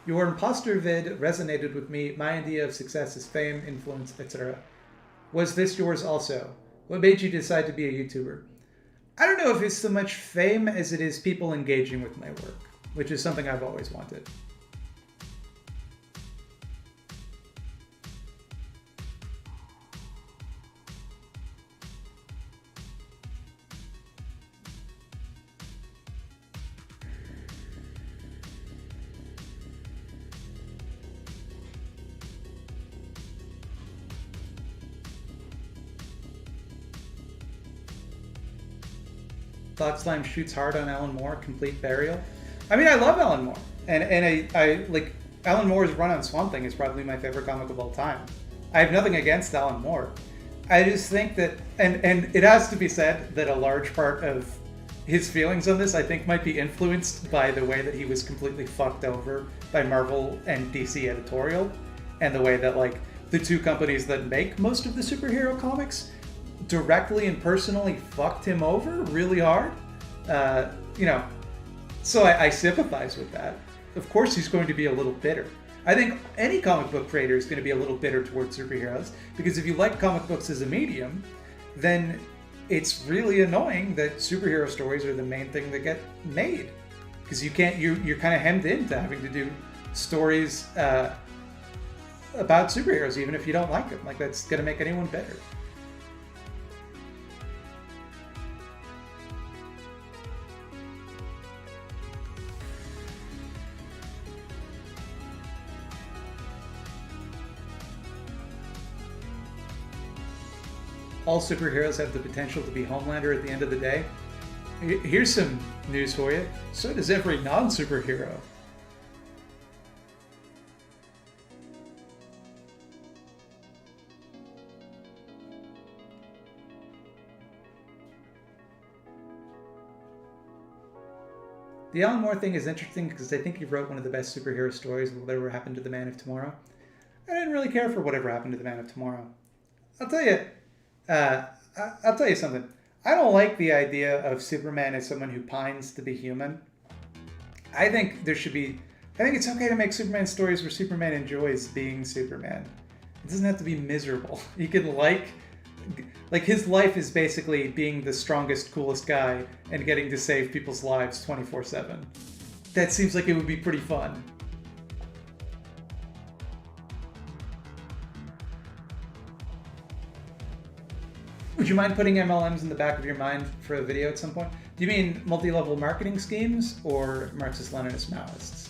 S1: Your imposter vid resonated with me. My idea of success is fame, influence, etc. Was this yours also? What made you decide to be a YouTuber? I don't know if it's so much fame as it is people engaging with my work, which is something I've always wanted. Thought Slime shoots hard on Alan Moore, complete burial. I mean, I love Alan Moore, and I like Alan Moore's run on Swamp Thing is probably my favorite comic of all time. I have nothing against Alan Moore. I just think that, and it has to be said that a large part of his feelings on this, I think, might be influenced by the way that he was completely fucked over by Marvel and DC editorial, and the way that like the two companies that make most of the superhero comics directly and personally fucked him over really hard. So I sympathize with that. Of course he's going to be a little bitter. I think any comic book creator is going to be a little bitter towards superheroes, because if you like comic books as a medium, then it's really annoying that superhero stories are the main thing that get made. Because you're kind of hemmed into having to do stories about superheroes, even if you don't like them. Like, that's going to make anyone bitter. All superheroes have the potential to be Homelander at the end of the day. Here's some news for you. So does every non-superhero. The Alan Moore thing is interesting because I think he wrote one of the best superhero stories of whatever happened to the Man of Tomorrow. I didn't really care for whatever happened to the Man of Tomorrow. I'll tell you something. I don't like the idea of Superman as someone who pines to be human. I think it's okay to make Superman stories where Superman enjoys being Superman. It doesn't have to be miserable. You can like his life is basically being the strongest, coolest guy and getting to save people's lives 24/7. That seems like it would be pretty fun. Would you mind putting MLMs in the back of your mind for a video at some point? Do you mean multi-level marketing schemes or Marxist-Leninist Maoists?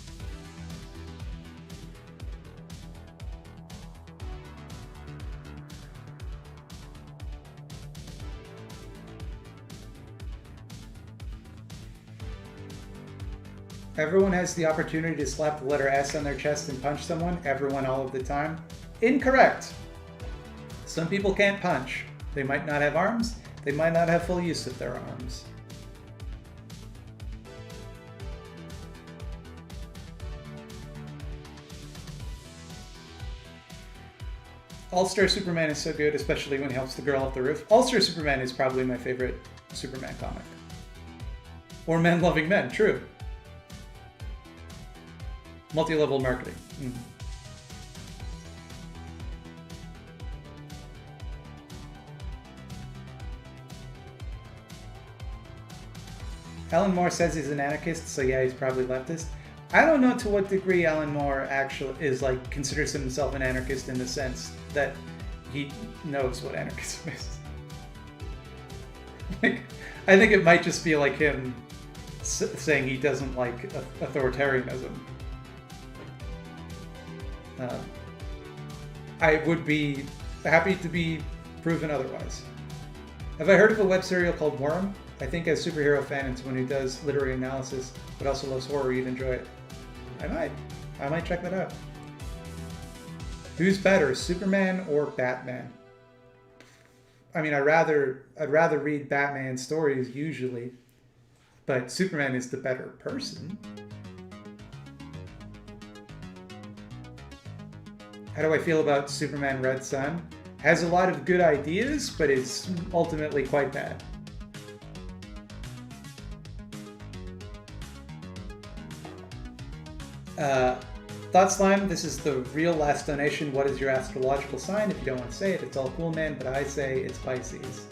S1: Everyone has the opportunity to slap the letter S on their chest and punch someone. Everyone all of the time. Incorrect. Some people can't punch. They might not have arms. They might not have full use of their arms. All-Star Superman is so good, especially when he helps the girl off the roof. All-Star Superman is probably my favorite Superman comic. Or Men Loving Men, true. Multi-level marketing. Alan Moore says he's an anarchist, so yeah, he's probably leftist. I don't know to what degree Alan Moore actually is considers himself an anarchist in the sense that he knows what anarchism is. I think it might just be like him saying he doesn't like authoritarianism. I would be happy to be proven otherwise. Have I heard of a web serial called Worm? I think as superhero fan and someone who does literary analysis but also loves horror, you'd enjoy it. I might check that out. Who's better, Superman or Batman? I mean, I'd rather read Batman stories usually, but Superman is the better person. How do I feel about Superman Red Son? Has a lot of good ideas, but is ultimately quite bad. Thought Slime, this is the real last donation. What is your astrological sign? If you don't want to say it, it's all cool, man, but I say it's Pisces.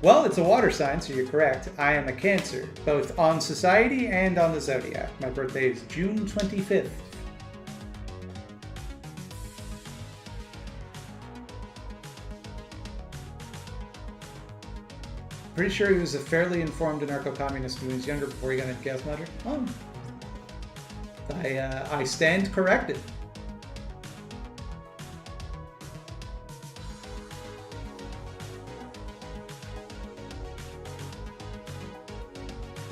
S1: Well, it's a water sign, so you're correct. I am a Cancer, both on society and on the zodiac. My birthday is June 25th. Pretty sure he was a fairly informed anarcho-communist when he was younger before he got into Chaos Magic. Oh. I stand corrected.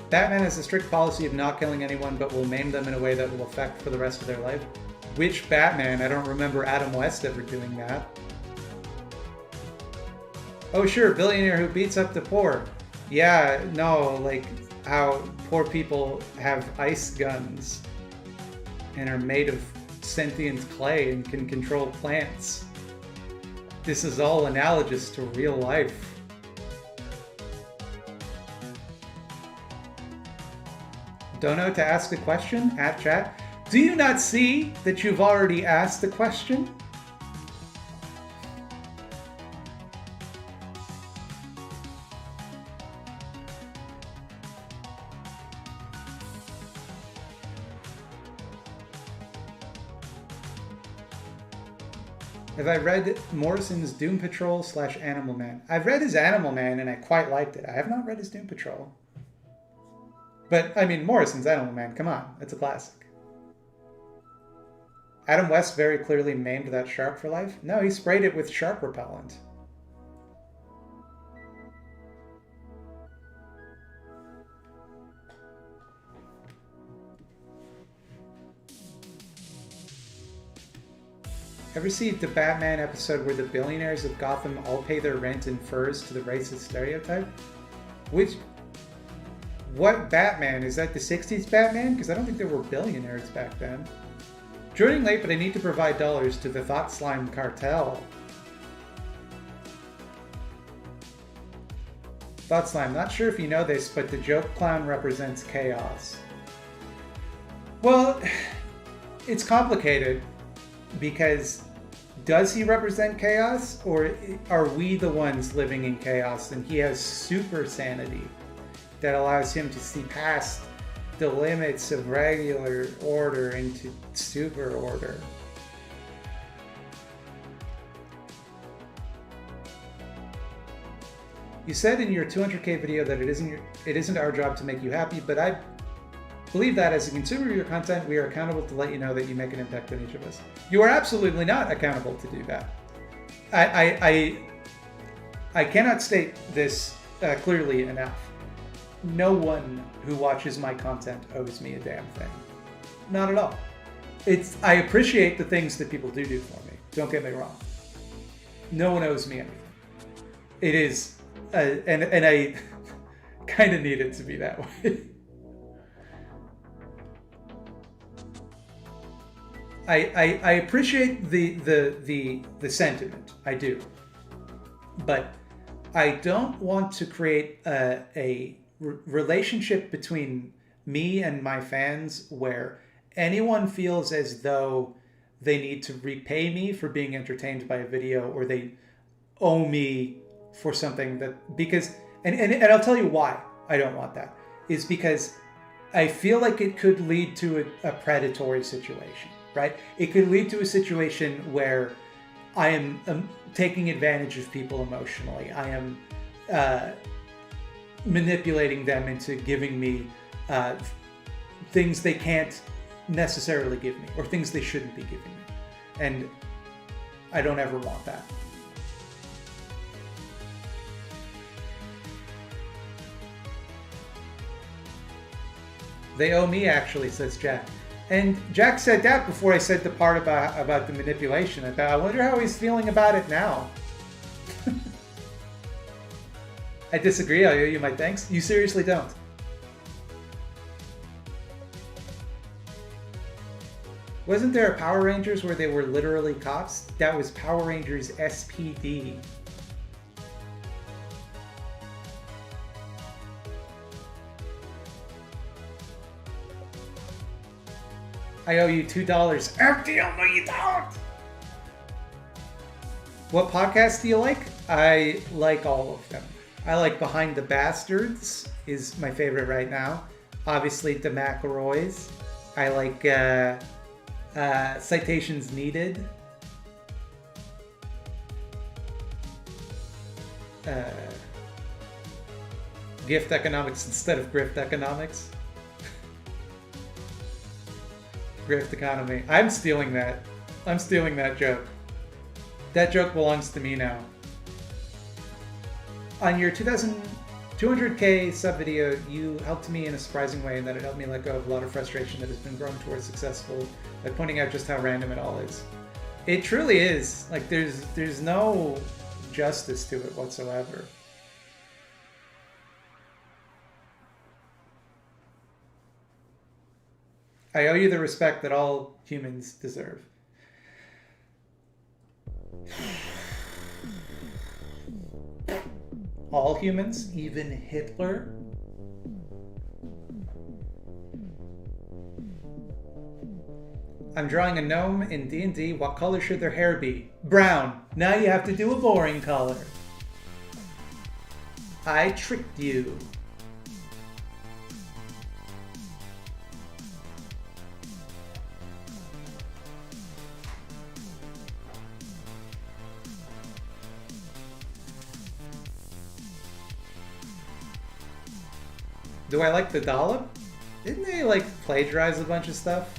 S1: Batman has a strict policy of not killing anyone, but will maim them in a way that will affect for the rest of their life. Which Batman? I don't remember Adam West ever doing that. Oh sure, billionaire who beats up the poor. Yeah, no, like how poor people have ice guns and are made of sentient clay and can control plants. This is all analogous to real life. Don't know to ask a question? At chat. Do you not see that you've already asked the question? Have I read Morrison's Doom Patrol / Animal Man? I've read his Animal Man and I quite liked it. I have not read his Doom Patrol. But, I mean, Morrison's Animal Man, come on, it's a classic. Adam West very clearly maimed that shark for life? No, he sprayed it with shark repellent. Ever see the Batman episode where the billionaires of Gotham all pay their rent in furs to the racist stereotype? What Batman? Is that the 60s Batman? Because I don't think there were billionaires back then. Joining late, but I need to provide dollars to the Thought Slime cartel. Thought Slime, not sure if you know this, but the joke clown represents chaos. Well, it's complicated. Because does he represent chaos, or are we the ones living in chaos and he has super sanity that allows him to see past the limits of regular order into super order? You said in your 200K video that it isn't our job to make you happy, but I believe that as a consumer of your content, we are accountable to let you know that you make an impact on each of us. You are absolutely not accountable to do that. I cannot state this clearly enough. No one who watches my content owes me a damn thing. Not at all. I appreciate the things that people do for me. Don't get me wrong. No one owes me anything. It is, and I kind of need it to be that way. I appreciate the sentiment. I do, but I don't want to create a relationship between me and my fans where anyone feels as though they need to repay me for being entertained by a video, or they owe me for something that, because, and I'll tell you why I don't want that, is because I feel like it could lead to a predatory situation, right? It could lead to a situation where I am taking advantage of people emotionally. I am manipulating them into giving me things they can't necessarily give me, or things they shouldn't be giving me. And I don't ever want that. They owe me, actually, says Jack. And Jack said that before I said the part about the manipulation. I wonder how he's feeling about it now. I disagree. I owe you my thanks. You seriously don't. Wasn't there a Power Rangers where they were literally cops? That was Power Rangers SPD. I owe you $2. Empty, no you don't! What podcast do you like? I like all of them. I like Behind the Bastards is my favorite right now. Obviously, the McElroys. I like Citations Needed. Gift Economics instead of Grift Economics. Grift Economy. I'm stealing that. I'm stealing that joke. That joke belongs to me now. On your 200K sub video, you helped me in a surprising way in that it helped me let go of a lot of frustration that has been growing towards successful by pointing out just how random it all is. It truly is. Like, there's no justice to it whatsoever. I owe you the respect that all humans deserve. All humans? Even Hitler? I'm drawing a gnome in D&D. What color should their hair be? Brown. Now you have to do a boring color. I tricked you. Do I like the dollop? Didn't they, like, plagiarize a bunch of stuff?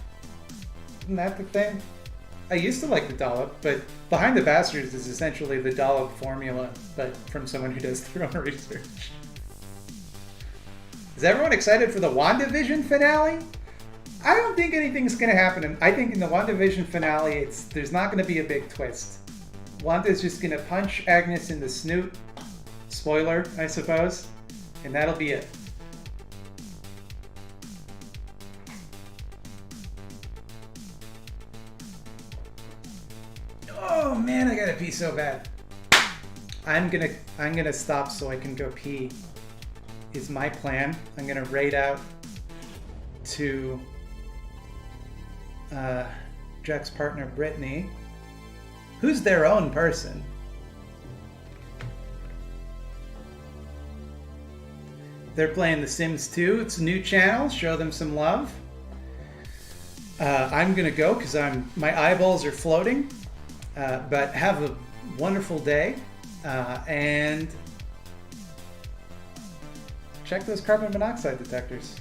S1: Isn't that the thing? I used to like the dollop, but Behind the Bastards is essentially the dollop formula, but from someone who does their own research. Is everyone excited for the WandaVision finale? I don't think anything's gonna happen. I think in the WandaVision finale, there's not gonna be a big twist. Wanda's just gonna punch Agnes in the snoot. Spoiler, I suppose. And that'll be it. Oh man, I gotta pee so bad. I'm gonna stop so I can go pee. Is my plan. I'm gonna raid out to Jack's partner Brittany, who's their own person. They're playing The Sims 2. It's a new channel. Show them some love. I'm gonna go because my eyeballs are floating. But have a wonderful day, and check those carbon monoxide detectors.